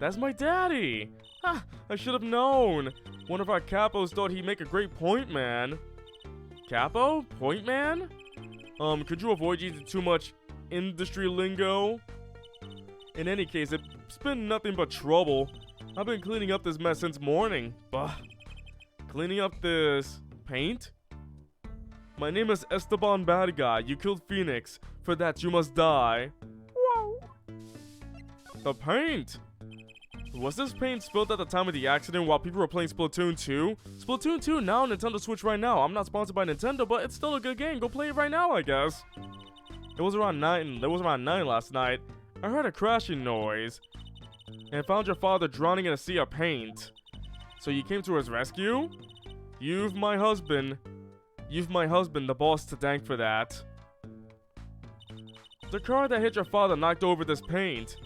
A: That's my daddy! Ha! I should have known! One of our capos thought he'd make a great point man. Capo? Point man? Could you avoid using too much industry lingo? In any case, it's been nothing but trouble. I've been cleaning up this mess since morning. Bah. Cleaning up this... paint? My name is Esteban Bad Guy. You killed Phoenix. For that, you must die. Whoa. The paint! Was this paint spilled at the time of the accident while people were playing Splatoon 2? Splatoon 2 now on Nintendo Switch right now. I'm not sponsored by Nintendo, but it's still a good game. Go play it right now, I guess. It was around 9 last night. I heard a crashing noise. And found your father drowning in a sea of paint. So you came to his rescue? You've my husband, the boss, to thank for that. The car that hit your father knocked over this paint,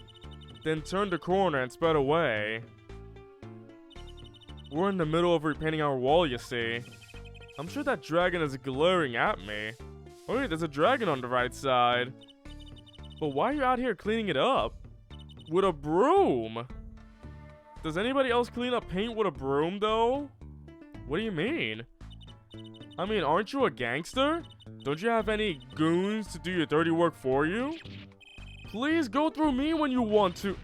A: then turned the corner and sped away. We're in the middle of repainting our wall, you see. I'm sure that dragon is glaring at me. Oh wait, there's a dragon on the right side. But why are you out here cleaning it up? With a broom? Does anybody else clean up paint with a broom though? What do you mean? I mean, aren't you a gangster? Don't you have any goons to do your dirty work for you? Please go through me when you want to.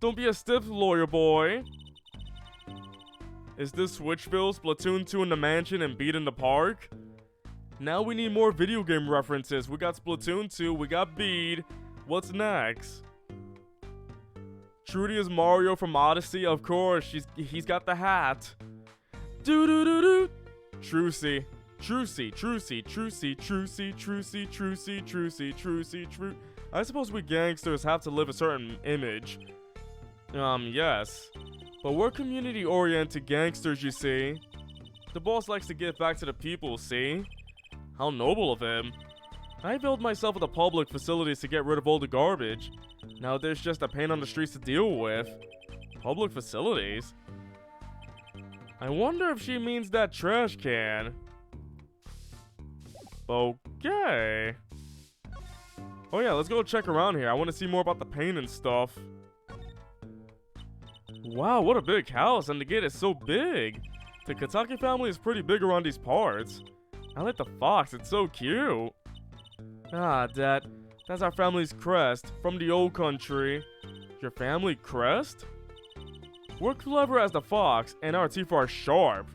A: Don't be a stiff, lawyer boy. Is this Switchville, Splatoon 2 in the mansion, and Beat in the park? Now we need more video game references. We got Splatoon 2, we got Beat. What's next? Trudy is Mario from Odyssey, of course. He's got the hat. Do do do do. Trucy. I suppose we gangsters have to live a certain image. Yes. But we're community-oriented gangsters, you see. The boss likes to give back to the people, see? How noble of him. I built myself with the public facilities to get rid of all the garbage. Now there's just a pain on the streets to deal with. Public facilities? I wonder if she means that trash can. Okay. Oh yeah, let's go check around here. I want to see more about the paint and stuff. Wow, what a big house, and the gate is so big. The Katake family is pretty big around these parts. I like the fox, it's so cute. Ah, that's our family's crest, from the old country. Your family crest? We're clever as the fox, and our teeth are sharp.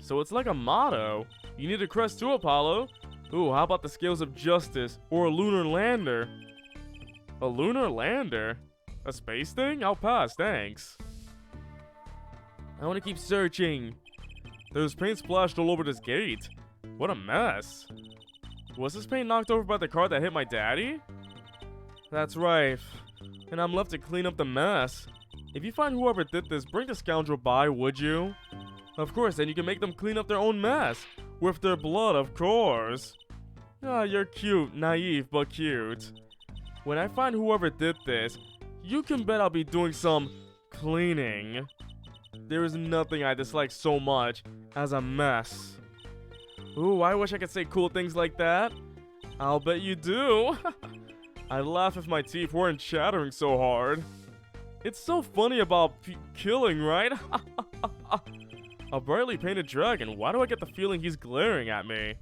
A: So it's like a motto. You need a crest too, Apollo. Ooh, how about the scales of justice, or a lunar lander? A lunar lander? A space thing? I'll pass, thanks. I want to keep searching. There's paint splashed all over this gate. What a mess. Was this paint knocked over by the car that hit my daddy? That's right. And I'm left to clean up the mess. If you find whoever did this, bring the scoundrel by, would you? Of course, then you can make them clean up their own mess. With their blood, of course. Ah, you're cute, naive, but cute. When I find whoever did this, you can bet I'll be doing some cleaning. There is nothing I dislike so much as a mess. Ooh, I wish I could say cool things like that. I'll bet you do. I'd laugh if my teeth weren't chattering so hard. It's so funny about killing, right? A brightly painted dragon. Why do I get the feeling he's glaring at me?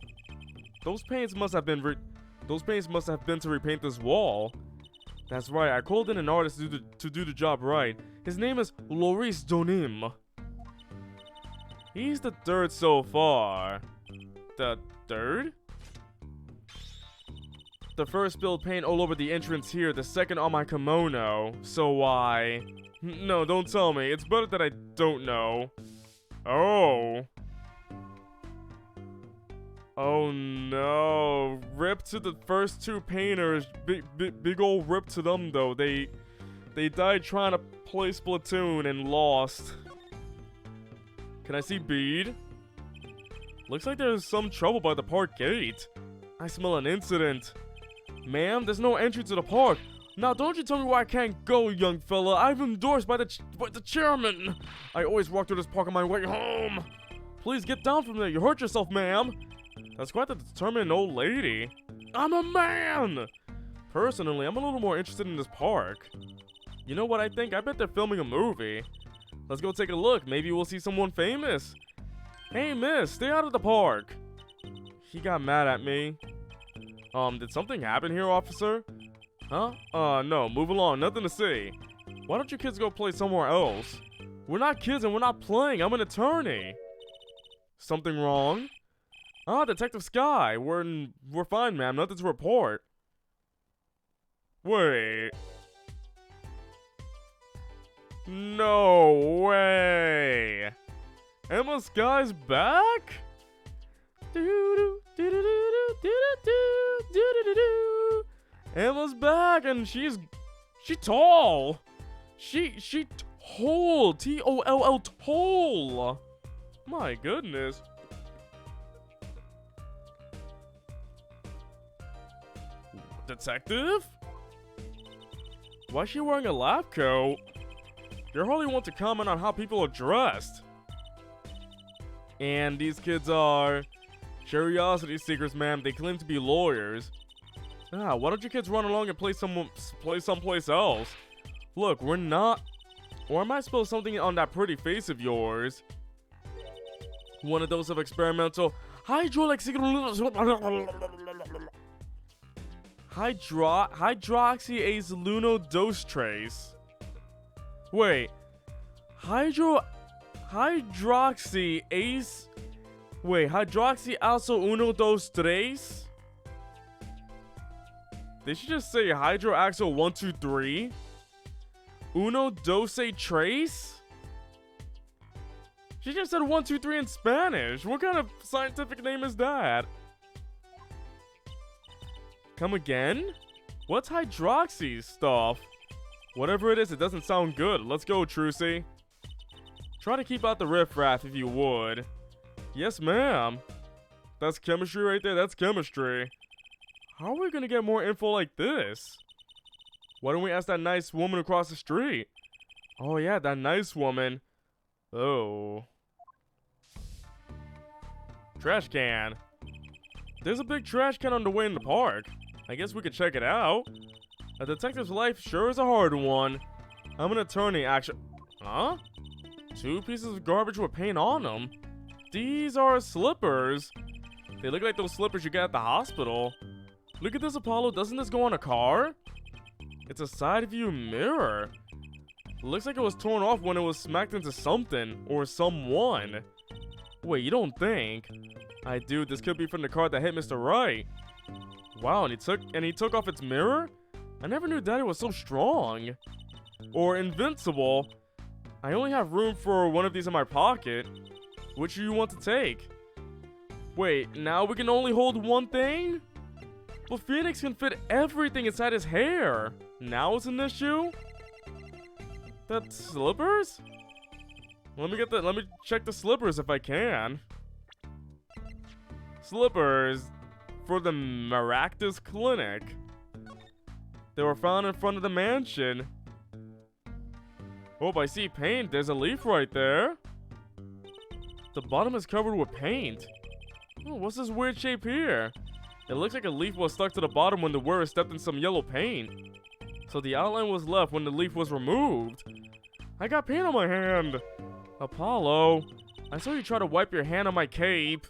A: Those paints must have been to repaint this wall. That's right, I called in an artist to do the job right. His name is Loris Donim. He's the third so far. The third? The first spilled paint all over the entrance here, the second on my kimono. So why? No, don't tell me. It's better that I don't know. Oh. Oh no. Rip to the first two painters. Big ol' rip to them though. They died trying to play Splatoon and lost. Can I see Bead? Looks like there's some trouble by the park gate. I smell an incident. Ma'am, there's no entry to the park. Now don't you tell me where I can't go, young fella. I've endorsed by the chairman. I always walk through this park on my way home. Please get down from there. You hurt yourself, ma'am. That's quite the determined old lady. I'm a man! Personally, I'm a little more interested in this park. You know what I think? I bet they're filming a movie. Let's go take a look. Maybe we'll see someone famous. Hey, miss, stay out of the park. He got mad at me. Did something happen here, officer? Huh? No, move along. Nothing to see. Why don't you kids go play somewhere else? We're not kids and we're not playing. I'm an attorney. Something wrong? Ah, Detective Sky. We're fine, ma'am. Nothing to report. Wait. No way. Emma Sky's back? Emma's back and she tall. She tall. T-O-L-L tall. My goodness. Detective? Why is she wearing a lab coat? You hardly want to comment on how people are dressed. And these kids are curiosity seekers, ma'am. They claim to be lawyers. Ah, why don't you kids run along and play someplace else? Look, we're not... Or I might spill something on that pretty face of yours. One of those of experimental hydroxyase dose trace. Wait. Hydroxy dose trace? Did she just say hydroaxyl 123? Uno doce trace? She just said 1, 2, 3 in Spanish. What kind of scientific name is that? Come again? What's hydroxy stuff? Whatever it is, it doesn't sound good. Let's go, Trucy. Try to keep out the riffraff if you would. Yes, ma'am. That's chemistry right there. That's chemistry. How are we gonna get more info like this? Why don't we ask that nice woman across the street? Oh yeah, that nice woman. Oh. Trash can. There's a big trash can on the way in the park. I guess we could check it out. A detective's life sure is a hard one. I'm an attorney, actually. Huh? 2 pieces of garbage with paint on them. These are slippers. They look like those slippers you get at the hospital. Look at this, Apollo. Doesn't this go on a car? It's a side view mirror. Looks like it was torn off when it was smacked into something or someone. Wait, you don't think? I do. This could be from the car that hit Mr. Wright. Wow, and he took off its mirror? I never knew Daddy was so strong. Or invincible. I only have room for one of these in my pocket. Which do you want to take? Wait, now we can only hold one thing? But Phoenix can fit everything inside his hair. Now it's an issue? That's slippers? Let me check the slippers if I can. Slippers for the Maractus Clinic. They were found in front of the mansion. Oh, I see paint. There's a leaf right there. The bottom is covered with paint. Oh, what's this weird shape here? It looks like a leaf was stuck to the bottom when the wearer stepped in some yellow paint. So the outline was left when the leaf was removed. I got paint on my hand. Apollo, I saw you try to wipe your hand on my cape.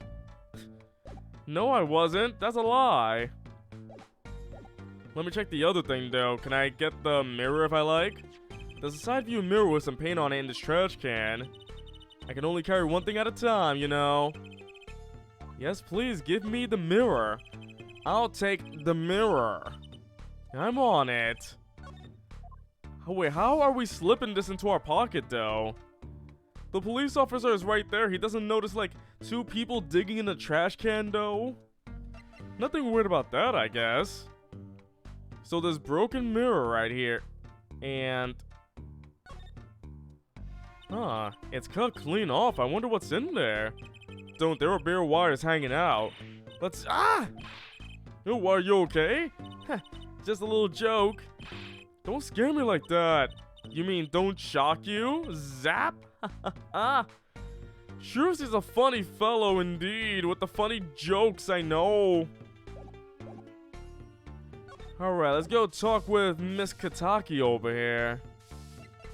A: No, I wasn't. That's a lie. Let me check the other thing though. Can I get the mirror if I like? There's a side view mirror with some paint on it in this trash can. I can only carry one thing at a time, you know. Yes, please give me the mirror. I'll take the mirror. I'm on it. Oh, wait, how are we slipping this into our pocket though? The police officer is right there. He doesn't notice like 2 people digging in the trash can though. Nothing weird about that, I guess. So there's broken mirror right here. And it's cut clean off. I wonder what's in there. There are bare wires hanging out. Let's Oh, are you okay? Just a little joke. Don't scare me like that. You mean don't shock you? Zap? Shruzy's a funny fellow indeed, with the funny jokes, I know. Alright, let's go talk with Miss Kataki over here.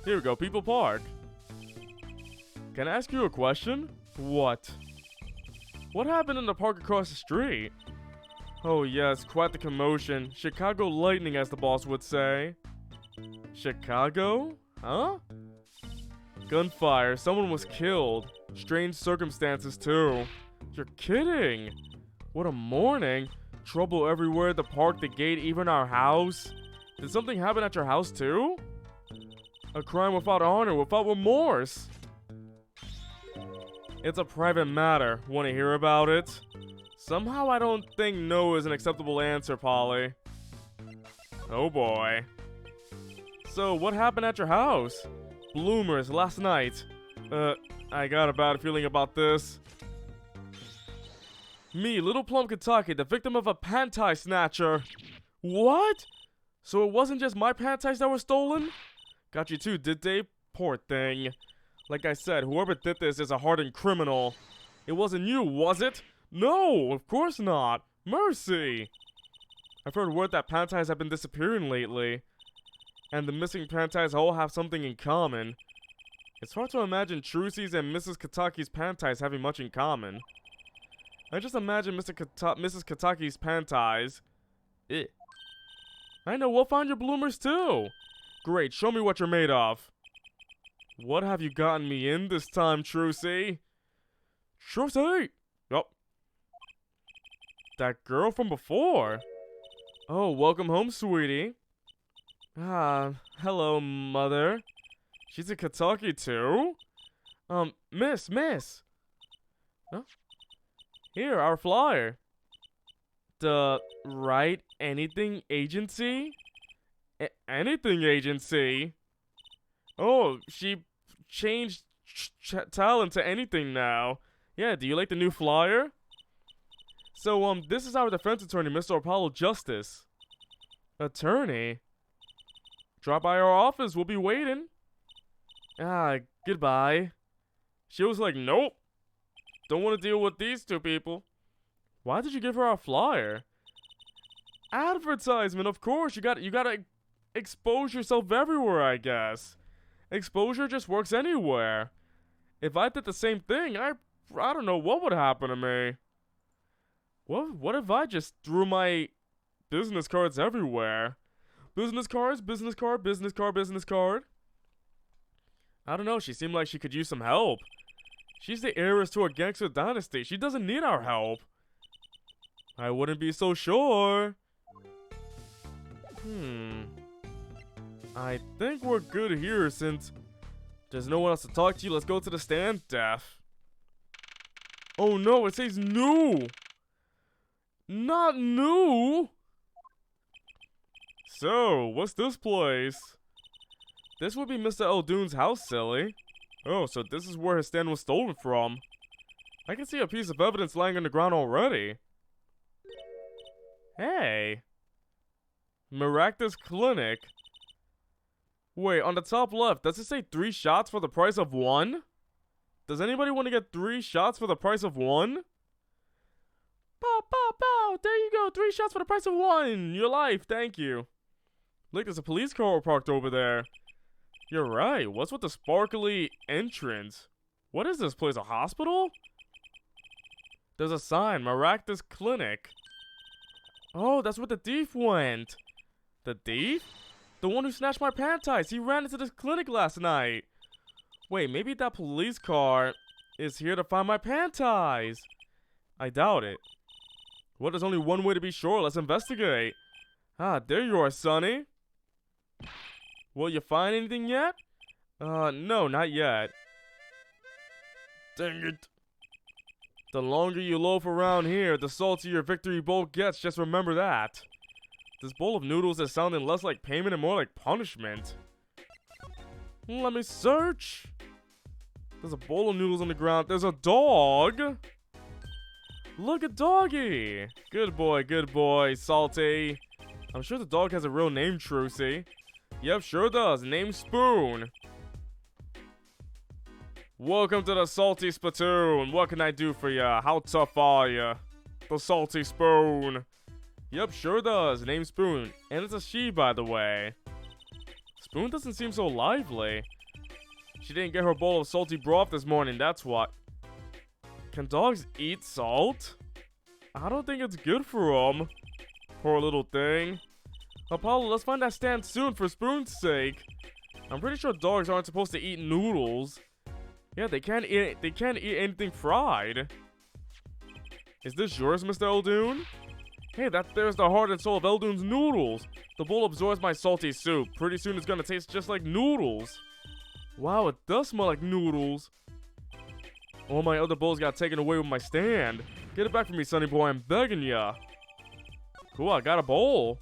A: Here we go, People Park. Can I ask you a question? What? What happened in the park across the street? Oh yes, quite the commotion. Chicago lightning, as the boss would say. Chicago? Huh? Gunfire, someone was killed. Strange circumstances too. You're kidding! What a morning. Trouble everywhere, the park, the gate, even our house. Did something happen at your house too? A crime without honor, without remorse. It's a private matter. Want to hear about it? Somehow I don't think no is an acceptable answer, Polly. Oh boy. So, what happened at your house? Bloomers last night. I got a bad feeling about this. Me, Little Plum Kentucky, the victim of a panty snatcher. What? So it wasn't just my panties that were stolen? Got you too, did they? Poor thing. Like I said, whoever did this is a hardened criminal. It wasn't you, was it? No, of course not. Mercy. I've heard word that panties have been disappearing lately. And the missing panties all have something in common. It's hard to imagine Trucy's and Mrs. Kataki's panties having much in common. I just imagine Mrs. Kataki's panties. Eh. I know, we'll find your bloomers too. Great, show me what you're made of. What have you gotten me in this time, Trucy? Trucy! Yup. That girl from before. Oh, welcome home, sweetie. Ah, hello, mother. She's a Kataki too? Miss. Huh? Here, our flyer. The Right Anything Agency? Anything Agency? Oh, she changed talent to anything now. Yeah, do you like the new flyer? So, this is our defense attorney, Mr. Apollo Justice. Attorney? Drop by our office, we'll be waiting. Ah, goodbye. She was like, nope. Don't want to deal with these two people. Why did you give her our flyer? Advertisement, of course. You gotta expose yourself everywhere, I guess. Exposure just works anywhere. If I did the same thing, I don't know what would happen to me. What if I just threw my business cards everywhere? Business cards, business card, business card, business card. I don't know, she seemed like she could use some help. She's the heiress to a gangster dynasty. She doesn't need our help. I wouldn't be so sure. I think we're good here since there's no one else to talk to you. Let's go to the stand, Daph. Oh no, it says new. Not new. So, what's this place? This would be Mr. Eldoon's house, silly. Oh, so this is where his stand was stolen from. I can see a piece of evidence lying on the ground already. Hey. Maractus Clinic. Wait, on the top left, does it say 3 shots for the price of 1? Does anybody want to get 3 shots for the price of 1? Pow, pow, pow! There you go, 3 shots for the price of 1! Your life, thank you. Look, there's a police car parked over there. You're right, what's with the sparkly entrance? What is this place, a hospital? There's a sign, Maractus Clinic. Oh, that's where the thief went. The thief? The one who snatched my panties. He ran into this clinic last night. Wait, maybe that police car is here to find my panties. I doubt it. Well, there's only one way to be sure. Let's investigate. Ah, there you are, Sonny. Will you find anything yet? No, not yet. Dang it. The longer you loaf around here, the saltier your victory bowl gets. Just remember that. This bowl of noodles is sounding less like payment and more like punishment. Let me search. There's a bowl of noodles on the ground. There's a dog. Look at Doggy. Good boy, Salty. I'm sure the dog has a real name, Trucy. Yep, sure does. Name Spoon. Welcome to the Salty Spittoon. What can I do for ya? How tough are ya? The Salty Spoon. Yep, sure does. Name Spoon. And it's a she, by the way. Spoon doesn't seem so lively. She didn't get her bowl of salty broth this morning, that's what. Can dogs eat salt? I don't think it's good for them. Poor little thing. Apollo, let's find that stand soon for Spoon's sake. I'm pretty sure dogs aren't supposed to eat noodles. Yeah, they can't eat anything fried. Is this yours, Mr. Eldoon? Hey, there's the heart and soul of Eldoon's noodles. The bowl absorbs my salty soup. Pretty soon it's gonna taste just like noodles. Wow, it does smell like noodles. All my other bowls got taken away with my stand. Get it back from me, Sonny boy, I'm begging ya. Cool, I got a bowl.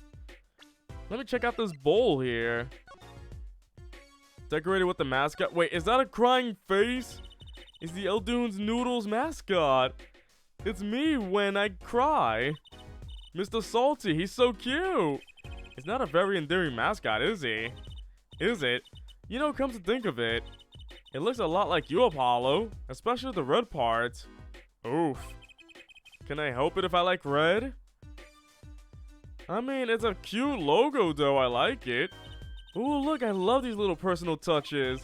A: Let me check out this bowl here. Decorated with the mascot. Wait, is that a crying face? Is the Eldoon's Noodles mascot? It's me when I cry. Mr. Salty, he's so cute. It's not a very endearing mascot, is he? Is it? You know, come to think of it, it looks a lot like you, Apollo, especially the red part. Oof. Can I help it if I like red? I mean, it's a cute logo though, I like it. Ooh, look, I love these little personal touches.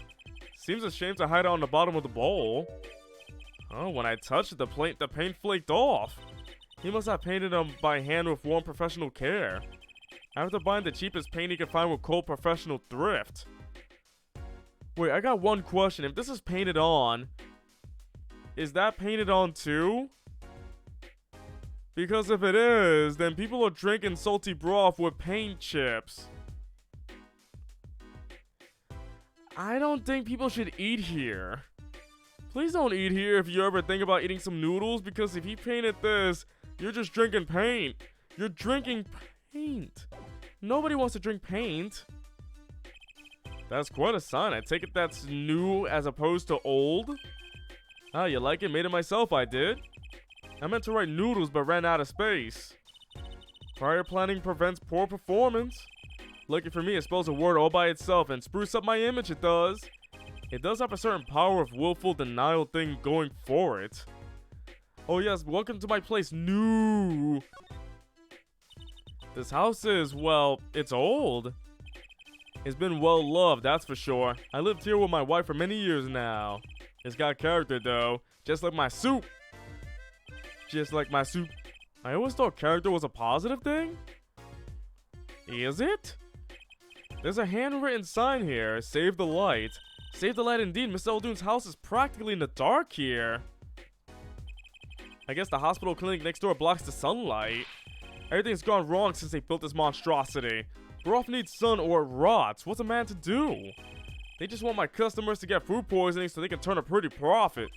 A: Seems a shame to hide it on the bottom of the bowl. Oh, when I touched it, the paint flaked off. He must have painted them by hand with warm professional care. After buying the cheapest paint he could find with cold professional thrift. Wait, I got one question. If this is painted on, is that painted on too? Because if it is, then people are drinking salty broth with paint chips. I don't think people should eat here. Please don't eat here if you ever think about eating some noodles, because if he painted this, you're just drinking paint. You're drinking paint. Nobody wants to drink paint. That's quite a sign. I take it that's new as opposed to old. Ah, you like it? Made it myself, I did. I meant to write noodles but ran out of space. Prior planning prevents poor performance. Lucky for me, it spells a word all by itself and spruce up my image, it does. It does have a certain power of willful denial thing going for it. Oh yes, welcome to my place, new. This house is, well, it's old. It's been well loved, that's for sure. I lived here with my wife for many years now. It's got character though, just like my soup. Just like my soup. I always thought character was a positive thing. Is it? There's a handwritten sign here, save the light. Save the light indeed, Mr. Eldoon's house is practically in the dark here. I guess the hospital clinic next door blocks the sunlight. Everything's gone wrong since they built this monstrosity. Broth needs sun or it rots. What's a man to do? They just want my customers to get food poisoning so they can turn a pretty profit.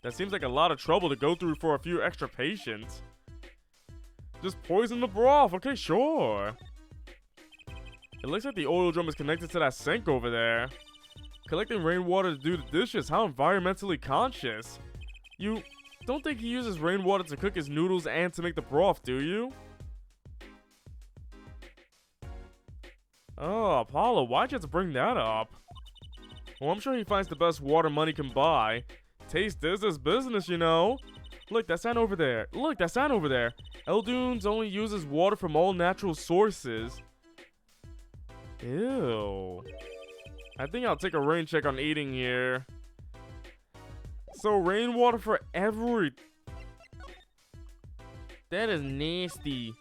A: That seems like a lot of trouble to go through for a few extra patients. Just poison the broth, okay, sure. It looks like the oil drum is connected to that sink over there. Collecting rainwater to do the dishes, how environmentally conscious. You don't think he uses rainwater to cook his noodles and to make the broth, do you? Oh, Apollo, why'd you have to bring that up? Well, I'm sure he finds the best water money can buy. Taste is his business, you know. Look, that sign over there. Look, that sign over there. Eldoon's only uses water from all natural sources. Ew. I think I'll take a rain check on eating here. So rainwater for every... That is nasty.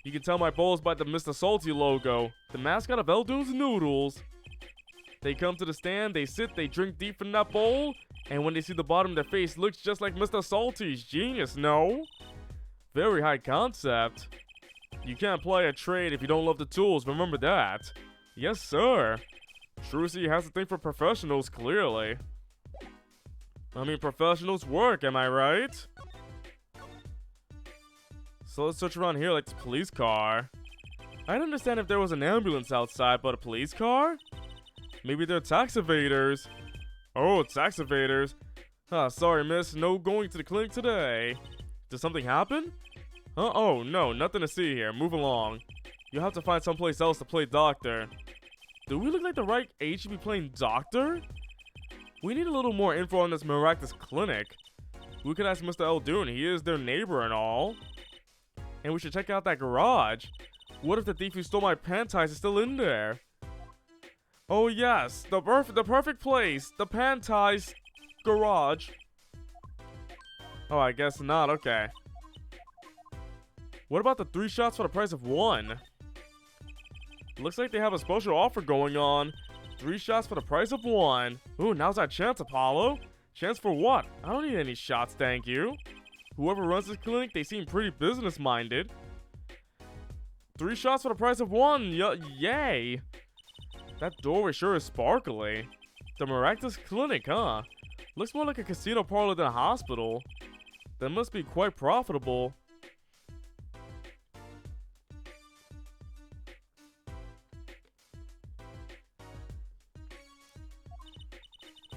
A: You can tell my bowl is by the Mr. Salty logo, the mascot of Eldoon's Noodles. They come to the stand, they sit, they drink deep from that bowl, and when they see the bottom of their face, looks just like Mr. Salty's. Genius, no? Very high concept. You can't play a trade if you don't love the tools, remember that. Yes, sir. Trucy has a thing for professionals, clearly. I mean, professionals work, am I right? So let's search around here like the police car. I'd understand if there was an ambulance outside, but a police car? Maybe they're tax evaders. Oh, tax evaders. Sorry, miss. No going to the clinic today. Did something happen? Oh, no. Nothing to see here. Move along. You'll have to find someplace else to play doctor. Do we look like the right age to be playing doctor? We need a little more info on this miraculous clinic. We could ask Mr. Eldoon. He is their neighbor and all. And we should check out that garage. What if the thief who stole my panties is still in there? Oh yes, the perfect place. The panties garage. Oh, I guess not. Okay. What about the 3 shots for the price of 1? Looks like they have a special offer going on. 3 shots for the price of 1. Ooh, now's our chance, Apollo. Chance for what? I don't need any shots, thank you. Whoever runs this clinic, they seem pretty business-minded. 3 shots for the price of 1. Yay. That doorway sure is sparkly. The miraculous clinic, huh? Looks more like a casino parlor than a hospital. That must be quite profitable.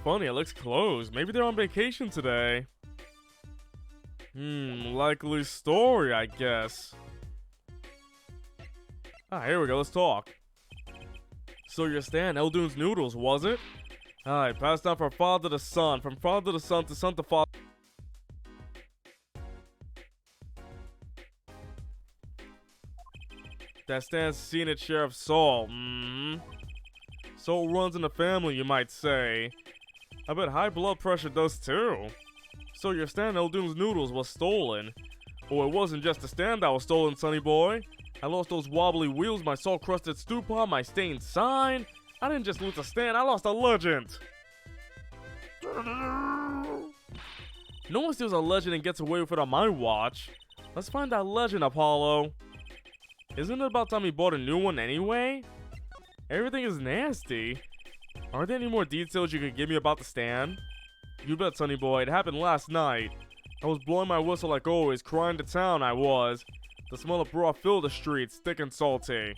A: Funny, it looks closed. Maybe they're on vacation today. Likely story, I guess. Ah, here we go, let's talk. So your stand, Eldoon's Noodles, was it? Alright, passed down from father to son, from father to son to father. That stands seen its share of soul. Soul runs in the family, you might say. I bet high blood pressure does too. So your stand, Eldoon's Noodles, was stolen. Oh, it wasn't just the stand that was stolen, sonny boy. I lost those wobbly wheels, my salt-crusted stew pot, my stained sign. I didn't just lose a stand, I lost a legend. No one steals a legend and gets away with it on my watch. Let's find that legend, Apollo. Isn't it about time we bought a new one anyway? Everything is nasty. Are there any more details you could give me about the stand? You bet, sonny boy, it happened last night. I was blowing my whistle like always, crying to town I was. The smell of broth filled the streets, thick and salty.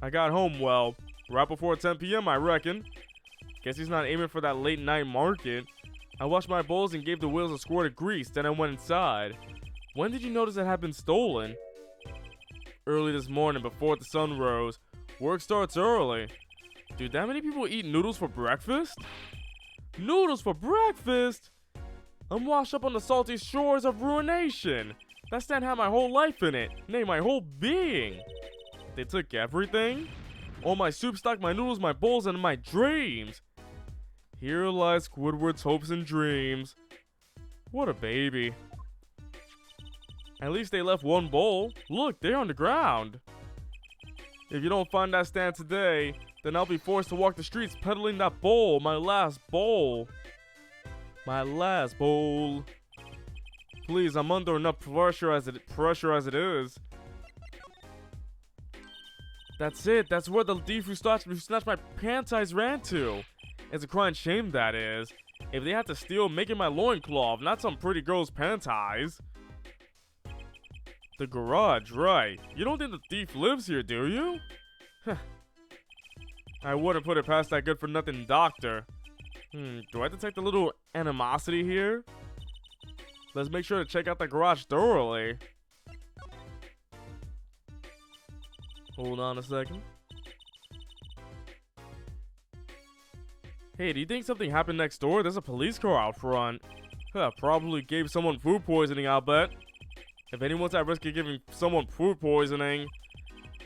A: I got home, well, right before 10 p.m. I reckon. Guess he's not aiming for that late night market. I washed my bowls and gave the wheels a squirt of grease, then I went inside. When did you notice it had been stolen? Early this morning before the sun rose. Work starts early. Dude, that many people eat noodles for breakfast? Noodles for breakfast? I'm washed up on the salty shores of ruination. That stand had my whole life in it, nay, my whole being. They took everything? All my soup stock, my noodles, my bowls, and my dreams. Here lies Squidward's hopes and dreams. What a baby. At least they left one bowl. Look, they're on the ground. If you don't find that stand today, then I'll be forced to walk the streets peddling that bowl, my last bowl. My last bowl. Please, I'm under enough pressure as it is. That's it. That's where the thief who snatched my panties ran to. It's a crying shame, that is. If they had to steal making my loincloth, not some pretty girl's panties. The garage, right. You don't think the thief lives here, do you? I wouldn't put it past that good-for-nothing doctor. Do I detect a little animosity here? Let's make sure to check out the garage thoroughly. Hold on a second. Hey, do you think something happened next door? There's a police car out front. Probably gave someone food poisoning, I'll bet. If anyone's at risk of giving someone food poisoning.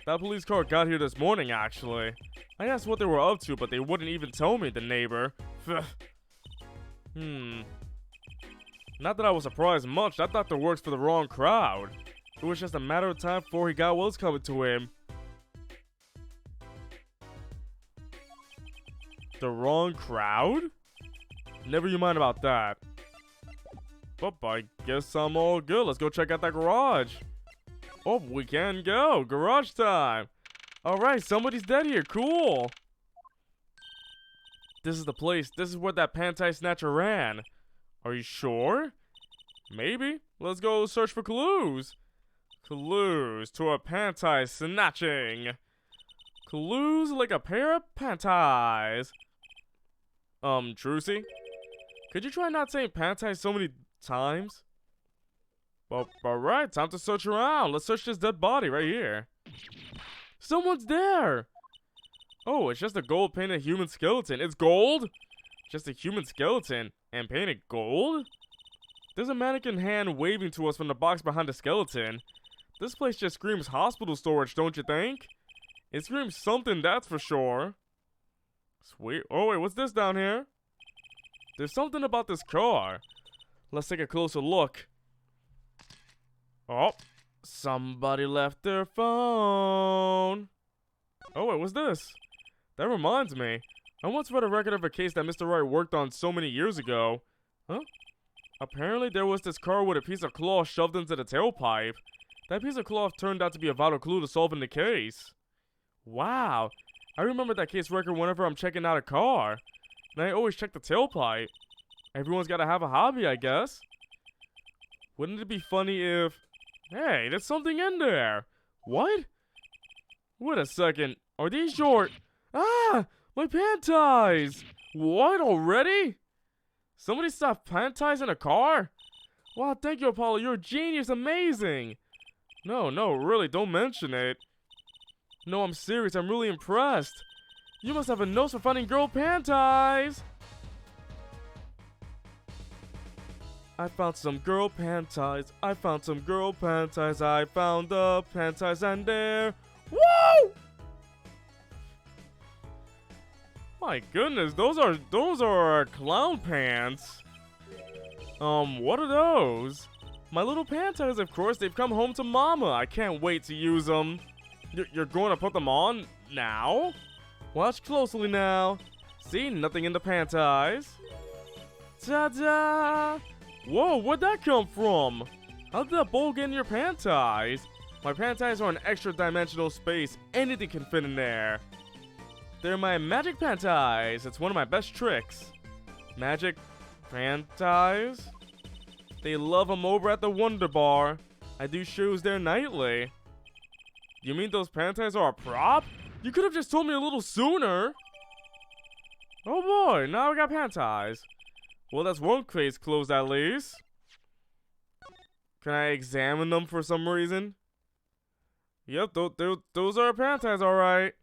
A: That police car got here this morning, actually. I asked what they were up to, but they wouldn't even tell me, the neighbor. Not that I was surprised much. That doctor works for the wrong crowd. It was just a matter of time before he got what's coming to him. The wrong crowd? Never you mind about that. But I guess I'm all good. Let's go check out that garage. Oh, we can go. Garage time. Alright, somebody's dead here. Cool. This is the place. This is where that panty snatcher ran. Are you sure? Maybe. Let's go search for clues. Clues to a panty snatching. Clues like a pair of panties. Trucy? Could you try not saying panties so many times? Well, alright, time to search around. Let's search this dead body right here. Someone's there! Oh, it's just a gold painted human skeleton. It's gold? Just a human skeleton and painted gold? There's a mannequin hand waving to us from the box behind the skeleton. This place just screams hospital storage, don't you think? It screams something, that's for sure. Sweet. Oh wait, what's this down here? There's something about this car. Let's take a closer look. Oh, somebody left their phone. Oh wait, what's this? That reminds me. I once read a record of a case that Mr. Wright worked on so many years ago. Huh? Apparently there was this car with a piece of cloth shoved into the tailpipe. That piece of cloth turned out to be a vital clue to solving the case. Wow. I remember that case record whenever I'm checking out a car. And I always check the tailpipe. Everyone's gotta have a hobby, I guess. Wouldn't it be funny if... Hey, there's something in there. What? Wait a second. Are these your... Ah! My panties! What, already? Somebody stopped panties in a car? Wow, thank you, Apollo. You're a genius. Amazing. No, really, don't mention it. No, I'm serious. I'm really impressed. You must have a nose for finding girl panties. I found some girl panties. I found some girl panties. I found the panties and they're... Whoa! My goodness, those are clown pants. What are those? My little panties, of course. They've come home to mama. I can't wait to use them. You're going to put them on now? Watch closely now. See, nothing in the panties. Ta-da! Whoa, where'd that come from? How did that bowl get in your panties? My panties are an extra dimensional space. Anything can fit in there. They're my magic panties. It's one of my best tricks. Magic panties? They love them over at the Wonder Bar. I do shows there nightly. You mean those panties are a prop? You could have just told me a little sooner. Oh boy, now we got panties. Well, that's one case closed at least. Can I examine them for some reason? Yep, those are panties, alright.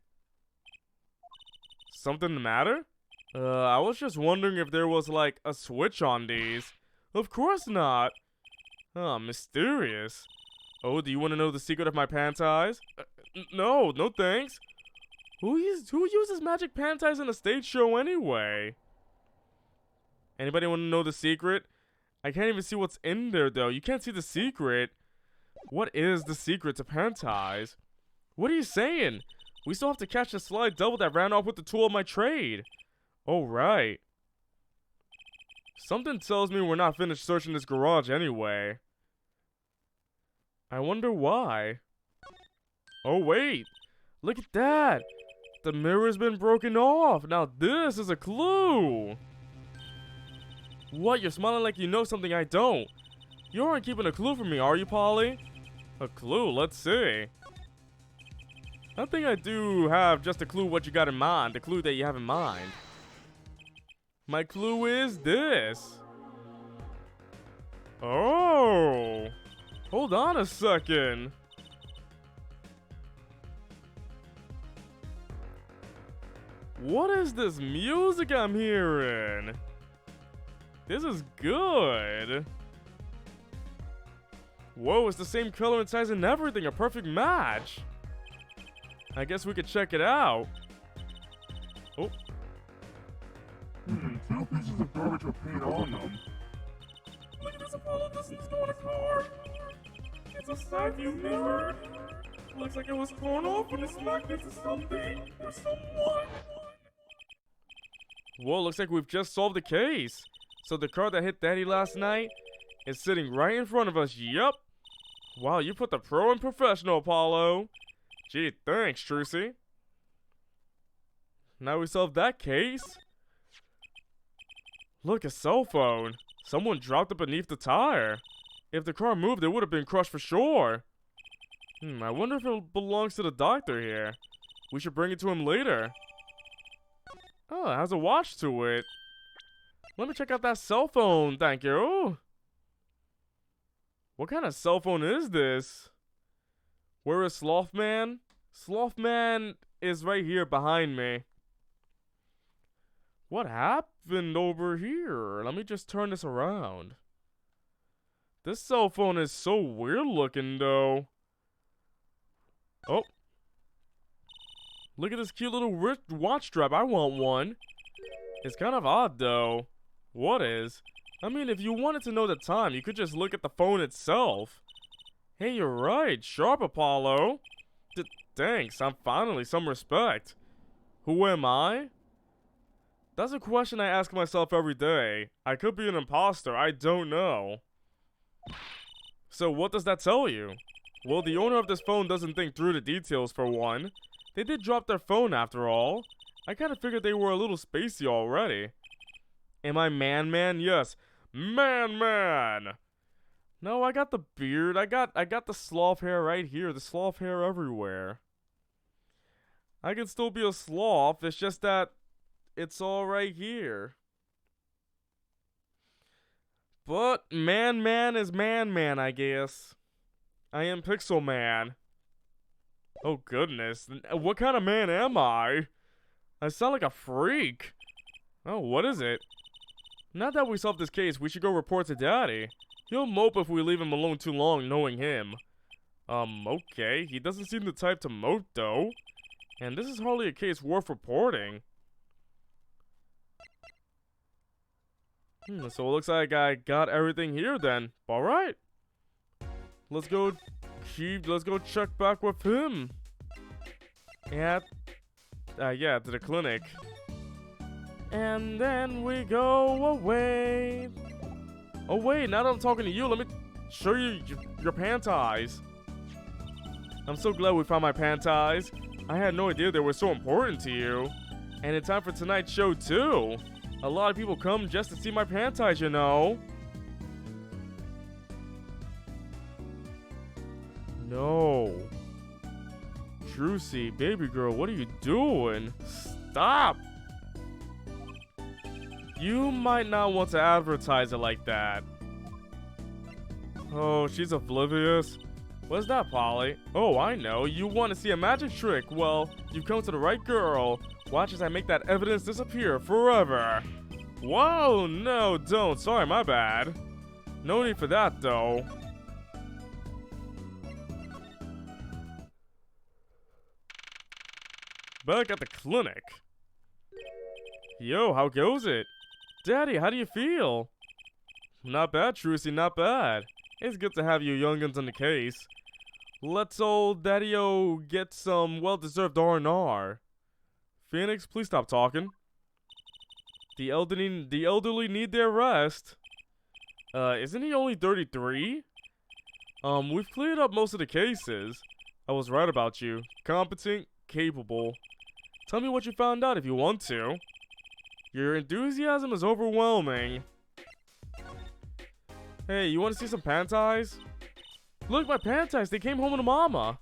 A: Something the matter? I was just wondering if there was like a switch on these. Of course not. Huh, mysterious. Oh, do you want to know the secret of my panties? No thanks. Who uses magic panties in a stage show anyway? Anybody want to know the secret? I can't even see what's in there though. You can't see the secret. What is the secret to panties? What are you saying? We still have to catch the slide double that ran off with the tool of my trade. Oh, right. Something tells me we're not finished searching this garage anyway. I wonder why. Oh, wait. Look at that. The mirror's been broken off. Now this is a clue. What? You're smiling like you know something I don't. You aren't keeping a clue from me, are you, Polly? A clue? Let's see. I think I do have just a clue what you got in mind. The clue that you have in mind. My clue is this. Oh. Hold on a second. What is this music I'm hearing? This is good. Whoa, it's the same color and size and everything. A perfect match. I guess we could check it out. Oh.
B: Two pieces of garbage with paint on them.
A: Look at this, Apollo. This is not a car. It's a side view mirror. Looks like it was torn off when it smacked into something or someone. Whoa, looks like we've just solved the case. So the car that hit Daddy last night is sitting right in front of us. Yup. Wow, you put the pro and professional, Apollo. Gee, thanks, Trucy. Now we solved that case. Look, a cell phone. Someone dropped it beneath the tire. If the car moved, it would have been crushed for sure. I wonder if it belongs to the doctor here. We should bring it to him later. Oh, it has a watch to it. Let me check out that cell phone, thank you. What kind of cell phone is this? Where is Slothman? Slothman is right here behind me. What happened over here? Let me just turn this around. This cell phone is so weird looking though. Oh. Look at this cute little wrist watch strap. I want one. It's kind of odd though. What is? I mean, if you wanted to know the time, you could just look at the phone itself. Hey, you're right. Sharp, Apollo. Thanks. I'm finally some respect. Who am I? That's a question I ask myself every day. I could be an imposter. I don't know. So what does that tell you? Well, the owner of this phone doesn't think through the details for one. They did drop their phone after all. I kind of figured they were a little spacey already. Am I Man? Yes. Man. No, I got the beard. I got the sloth hair right here. The sloth hair everywhere. I can still be a sloth. It's just that it's all right here. But Man is Man, I guess. I am Pixel Man. Oh goodness, what kind of man am I? I sound like a freak. Oh, what is it? Now that we solved this case, we should go report to Daddy. He'll mope if we leave him alone too long, knowing him. Okay. He doesn't seem the type to mope, though. And this is hardly a case worth reporting. So it looks like I got everything here then. Alright. Let's go check back with him. Yeah, to the clinic. And then we go away. Oh wait, now that I'm talking to you, let me show you your panties. I'm so glad we found my panties. I had no idea they were so important to you. And in time for tonight's show too. A lot of people come just to see my panties, you know. No. Trucy, baby girl, what are you doing? Stop! You might not want to advertise it like that. Oh, she's oblivious. What's that, Polly? Oh, I know. You want to see a magic trick. Well, you've come to the right girl. Watch as I make that evidence disappear forever. Whoa, no, don't. Sorry, my bad. No need for that, though. Back at the clinic. Yo, how goes it? Daddy, how do you feel? Not bad, Trucy, not bad. It's good to have you young'uns in the case. Let's old Daddy-o get some well-deserved R&R. Phoenix, please stop talking. The elderly need their rest. Isn't he only 33? We've cleared up most of the cases. I was right about you. Competent, capable. Tell me what you found out if you want to. Your enthusiasm is overwhelming. Hey, you want to see some panties? Look, my panties, they came home to Mama.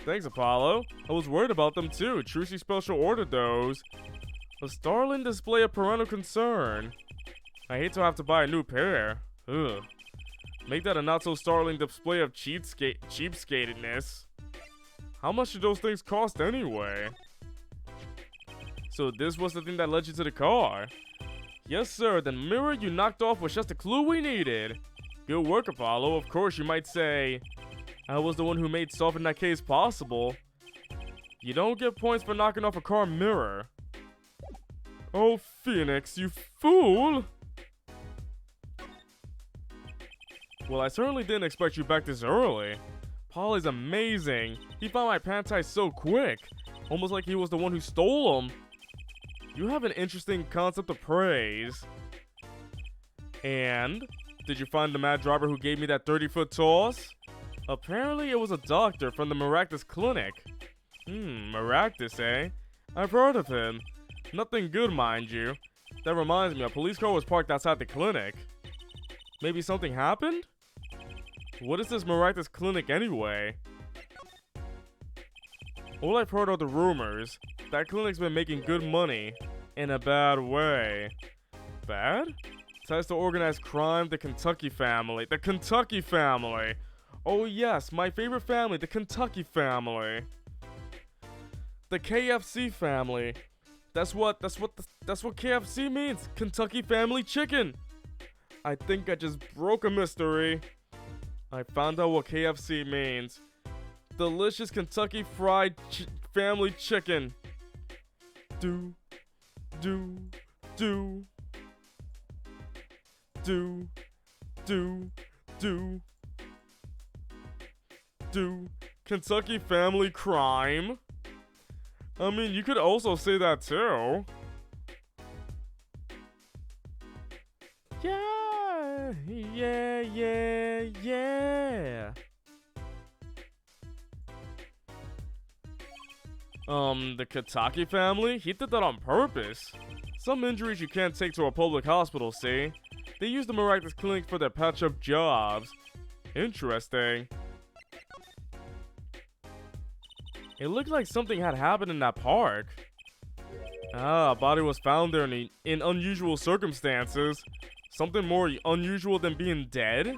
A: Thanks, Apollo. I was worried about them too. Trucy special ordered those. A startling display of parental concern. I hate to have to buy a new pair. Ugh. Make that a not so startling display of cheapskatedness. How much did those things cost anyway? So this was the thing that led you to the car? Yes, sir. The mirror you knocked off was just the clue we needed. Good work, Apollo. Of course, you might say, I was the one who made solving that case possible. You don't get points for knocking off a car mirror. Oh, Phoenix, you fool! Well, I certainly didn't expect you back this early. Polly's amazing. He found my panties so quick. Almost like he was the one who stole them. You have an interesting concept of praise. And? Did you find the mad driver who gave me that 30-foot toss? Apparently it was a doctor from the Maractus Clinic. Maractus, eh? I've heard of him. Nothing good, mind you. That reminds me, a police car was parked outside the clinic. Maybe something happened? What is this Maractus Clinic anyway? All I've heard are the rumors. That clinic's been making good money. In a bad way. Bad? Ties to organized crime, the Kentucky family. The Kentucky family! Oh yes, my favorite family, the Kentucky family. The KFC family. That's what KFC means. Kentucky Family Chicken. I think I just broke a mystery. I found out what KFC means. Delicious Kentucky Fried Family Chicken. Do. Kentucky Family Crime. I mean, you could also say that too. Yeah. The Kentucky family? He did that on purpose. Some injuries you can't take to a public hospital, see? They use the Maractus Clinic for their patch-up jobs. Interesting. It looked like something had happened in that park. A body was found there in unusual circumstances. Something more unusual than being dead?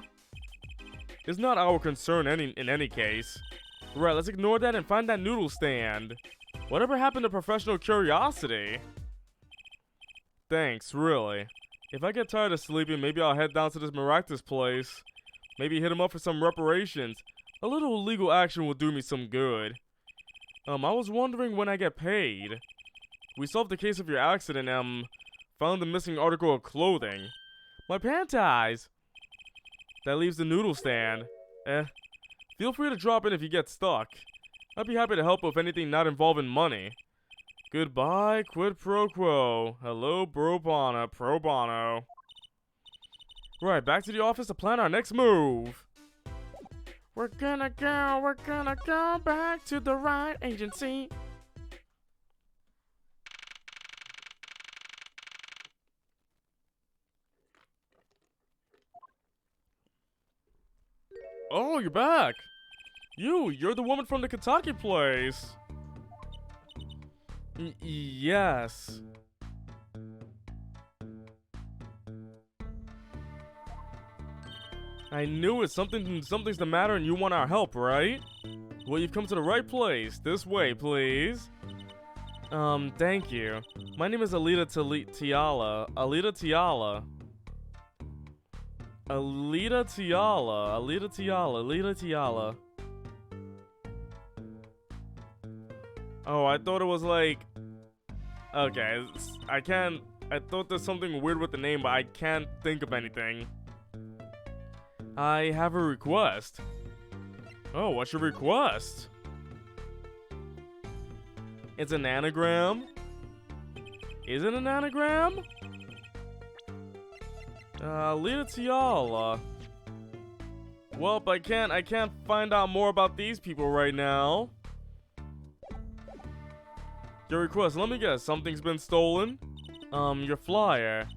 A: It's not our concern in any case. Right, let's ignore that and find that noodle stand. Whatever happened to professional curiosity? Thanks, really. If I get tired of sleeping, maybe I'll head down to this Maractus place. Maybe hit him up for some reparations. A little legal action will do me some good. I was wondering when I get paid. We solved the case of your accident, found the missing article of clothing. My panties! That leaves the noodle stand. Feel free to drop in if you get stuck. I'd be happy to help with anything not involving money. Goodbye, quid pro quo. Hello, pro bono. Right, back to the office to plan our next move. We're gonna go back to the right agency. Oh, you're back. You're the woman from the Kentucky place. Yes. I knew it. Something's the matter and you want our help, right? Well, you've come to the right place. This way, please. Thank you. My name is Alita Tiala. Alita Tiala. Oh, I thought it was like... Okay, I thought there's something weird with the name, but I can't think of anything. I have a request. Oh, what's your request? It's an anagram? Is it an anagram? Lita Tiala. Well, I can't find out more about these people right now. Your request, let me guess, something's been stolen? Your flyer.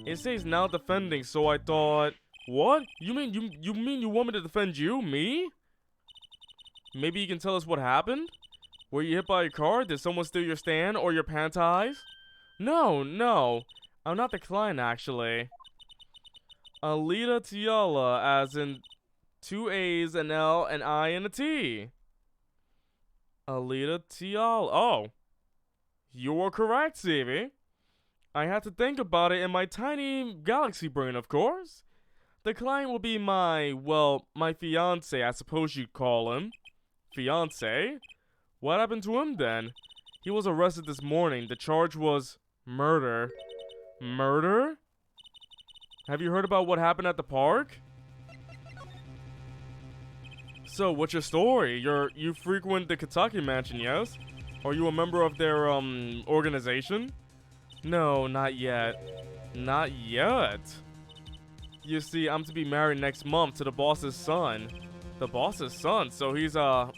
A: It says now defending, so I thought... What? You mean you want me to defend you? Me? Maybe you can tell us what happened? Were you hit by a car? Did someone steal your stand or your panties? No. I'm not the client, actually. Alita Tiala, as in 2 A's, an L, an I, and a T. Alita Tiala. Oh. You were correct, Stevie. I had to think about it in my tiny galaxy brain, of course. The client will be my fiance, I suppose you'd call him. Fiance? What happened to him then? He was arrested this morning. The charge was murder. Murder? Have you heard about what happened at the park? So, what's your story? You frequent the Kentucky mansion, yes? Are you a member of their, organization? No, not yet. Not yet? You see, I'm to be married next month to the boss's son. The boss's son? So he's, a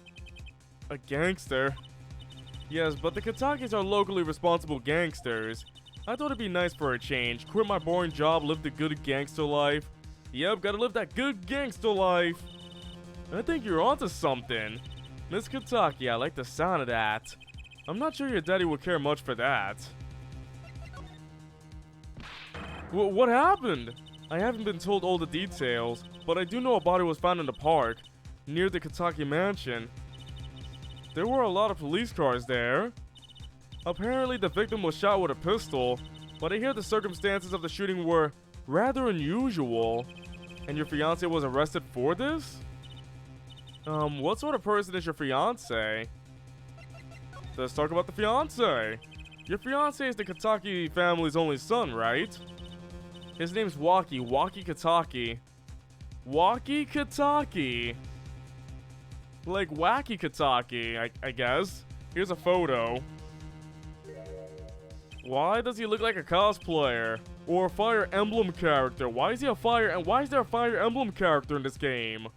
A: gangster. Yes, but the Kentuckys are locally responsible gangsters. I thought it'd be nice for a change. Quit my boring job, live the good gangster life. Yep, gotta live that good gangster life. I think you're onto something. Miss Kentucky, I like the sound of that. I'm not sure your daddy would care much for that. What happened? I haven't been told all the details, but I do know a body was found in the park, near the Kentucky mansion. There were a lot of police cars there. Apparently the victim was shot with a pistol, but I hear the circumstances of the shooting were rather unusual. And your fiance was arrested for this? What sort of person is your fiance? Let's talk about the fiance. Your fiance is the Kentucky family's only son, right? His name's Waki Kitaki. Waki Kitaki. Like Wacky Kitaki, I guess. Here's a photo. Why does he look like a cosplayer? Or a Fire Emblem character? Why is there a Fire Emblem character in this game?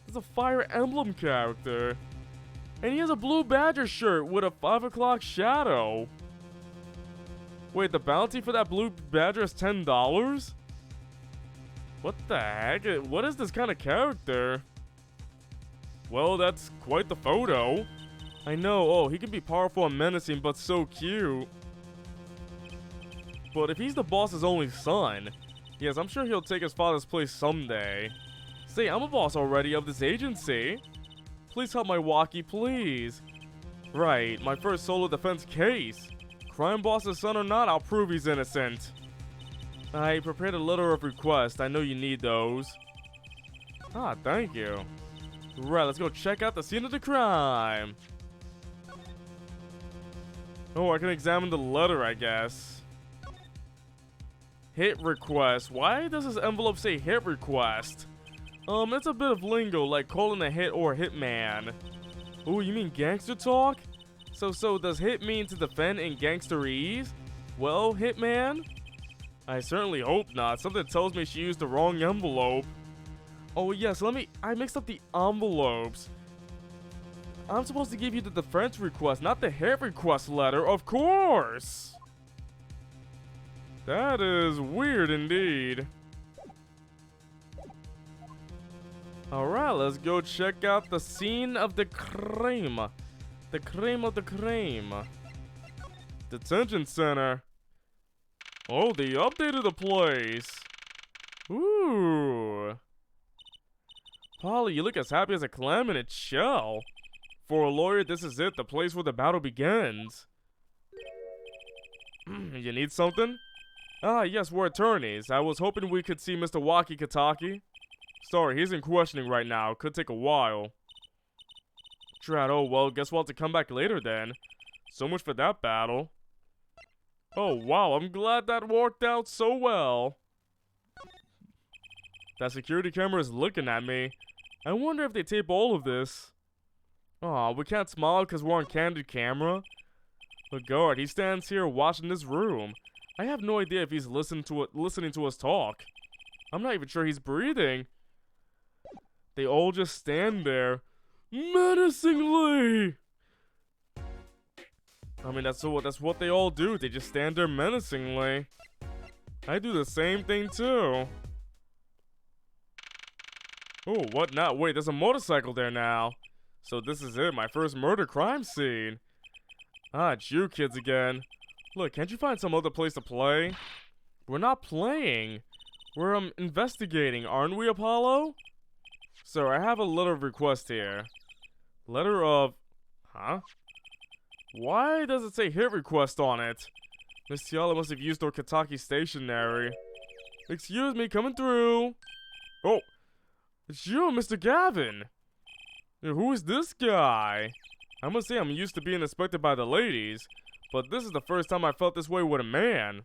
A: There's a Fire Emblem character. And he has a blue Badger shirt with a 5 o'clock shadow. Wait, the bounty for that blue Badger is $10? What the heck? What is this kind of character? Well, that's quite the photo. I know, oh, he can be powerful and menacing, but so cute. But if he's the boss's only son, yes, I'm sure he'll take his father's place someday. Say, I'm a boss already of this agency. Please help my walkie, please. Right, my first solo defense case. Crime boss's son or not, I'll prove he's innocent. I prepared a letter of request. I know you need those. Ah, thank you. Right, let's go check out the scene of the crime. Oh, I can examine the letter, I guess. Hit request. Why does this envelope say hit request? It's a bit of lingo, like calling a hit or hitman. Oh, you mean gangster talk? So does hit mean to defend in gangsterese? Well, hitman? I certainly hope not. Something tells me she used the wrong envelope. Oh yes, I mixed up the envelopes. I'm supposed to give you the defense request, not the hit request letter, of course! That is weird indeed. Alright, let's go check out the scene of the crime. The crime of the crime. Detention center. Oh, they updated the place. Ooh. Polly, you look as happy as a clam in its shell. For a lawyer, this is it, the place where the battle begins. You need something? Ah, yes, we're attorneys. I was hoping we could see Mr. Waki Kataki. Sorry, he's in questioning right now. Could take a while. Drat, oh well, guess we'll have to come back later then. So much for that battle. Oh wow, I'm glad that worked out so well. That security camera is looking at me. I wonder if they tape all of this. Aw, we can't smile because we're on candid camera. The guard, he stands here watching this room. I have no idea if he's listening to us talk. I'm not even sure he's breathing. They all just stand there, menacingly. I mean, that's what they all do. They just stand there menacingly. I do the same thing too. Oh, what now? Wait, there's a motorcycle there now. So this is it, my first murder crime scene. Ah, it's you kids again. Look, can't you find some other place to play? We're not playing. We're investigating, aren't we, Apollo? Sir, I have a letter of request here. Letter of... Huh? Why does it say hit request on it? Miss Tiala must have used her Kataki stationery. Excuse me, coming through. Oh, it's you, Mr. Gavin. Who is this guy? I must say I'm used to being inspected by the ladies, but this is the first time I felt this way with a man.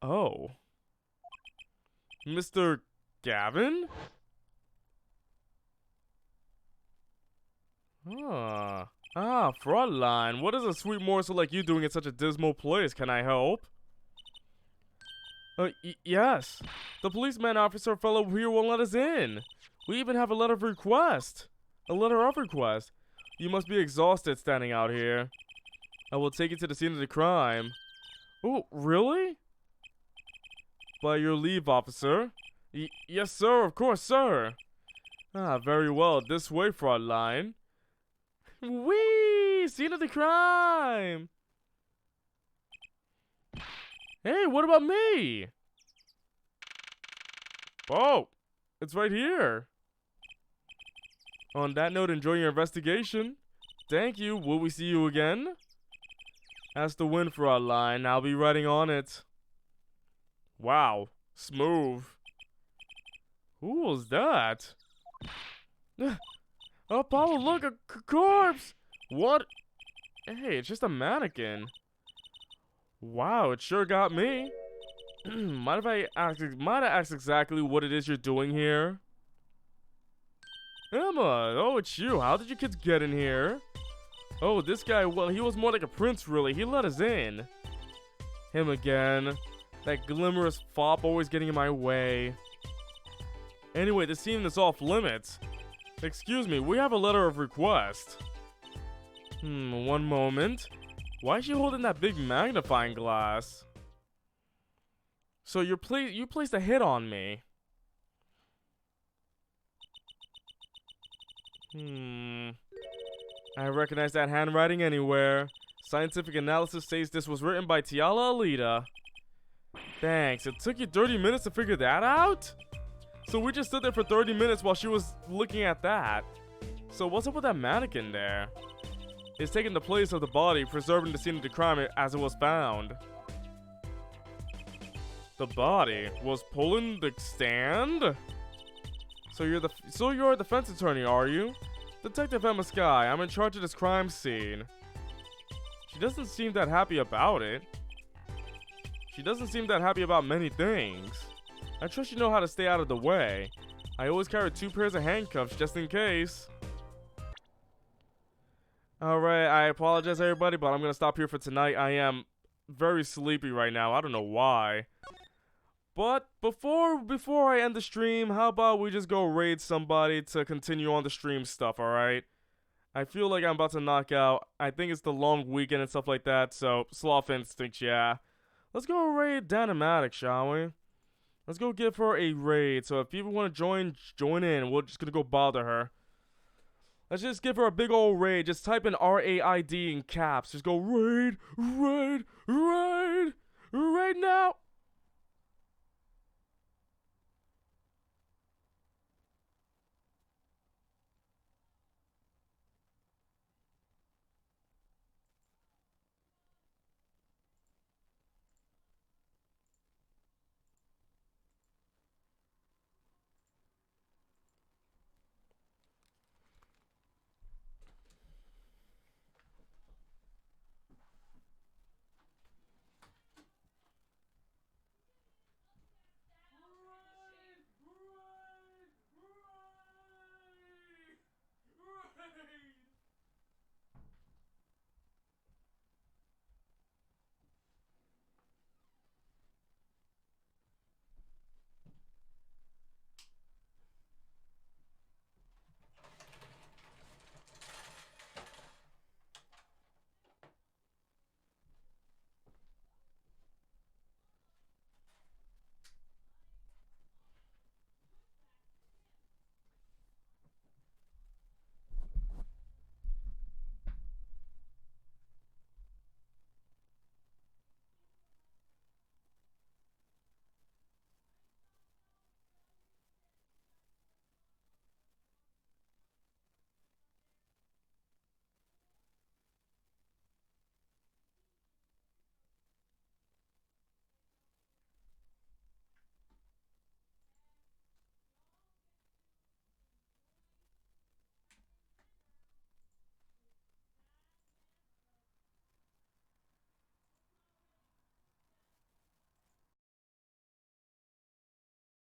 A: Oh. Mr. Gavin? Fraudline. What is a sweet morsel like you doing in such a dismal place? Can I help? Yes. The policeman officer fellow here won't let us in. We even have a letter of request. A letter of request. You must be exhausted standing out here. I will take you to the scene of the crime. Oh, really? By your leave, officer. Yes, sir. Of course, sir. Ah, very well. This way, Fraudline. Whee! Scene of the crime! Hey, what about me? Oh, it's right here. On that note, enjoy your investigation. Thank you. Will we see you again? That's the win, Fraudline. I'll be writing on it. Wow. Smooth. Who was that? Apollo, look, a corpse! What? Hey, it's just a mannequin. Wow, it sure got me. Might I ask exactly what it is you're doing here? Emma, oh, it's you. How did you kids get in here? Oh, this guy, well, he was more like a prince, really. He let us in. Him again. That glamorous fop always getting in my way. Anyway, this scene is off limits. Excuse me, we have a letter of request. One moment. Why is she holding that big magnifying glass? So you placed a hit on me. I recognize that handwriting anywhere. Scientific analysis says this was written by Tiala Alita. Thanks, it took you 30 minutes to figure that out? So we just stood there for 30 minutes while she was looking at that. So what's up with that mannequin there? It's taking the place of the body, preserving the scene of the crime as it was found. The body was pulling the stand? So you're a defense attorney, are you? Detective Emma Sky, I'm in charge of this crime scene. She doesn't seem that happy about it. She doesn't seem that happy about many things. I trust you know how to stay out of the way. I always carry 2 pairs of handcuffs just in case. Alright, I apologize everybody, but I'm gonna stop here for tonight. I am very sleepy right now. I don't know why. But before I end the stream, how about we just go raid somebody to continue on the stream stuff, alright? I feel like I'm about to knock out. I think it's the long weekend and stuff like that, so Sloth Instinct, yeah. Let's go raid Danomatic, shall we? Let's go give her a raid. So if people want to join in. We're just gonna go bother her. Let's just give her a big old raid. Just type in RAID in caps. Just go raid, raid, raid, raid now.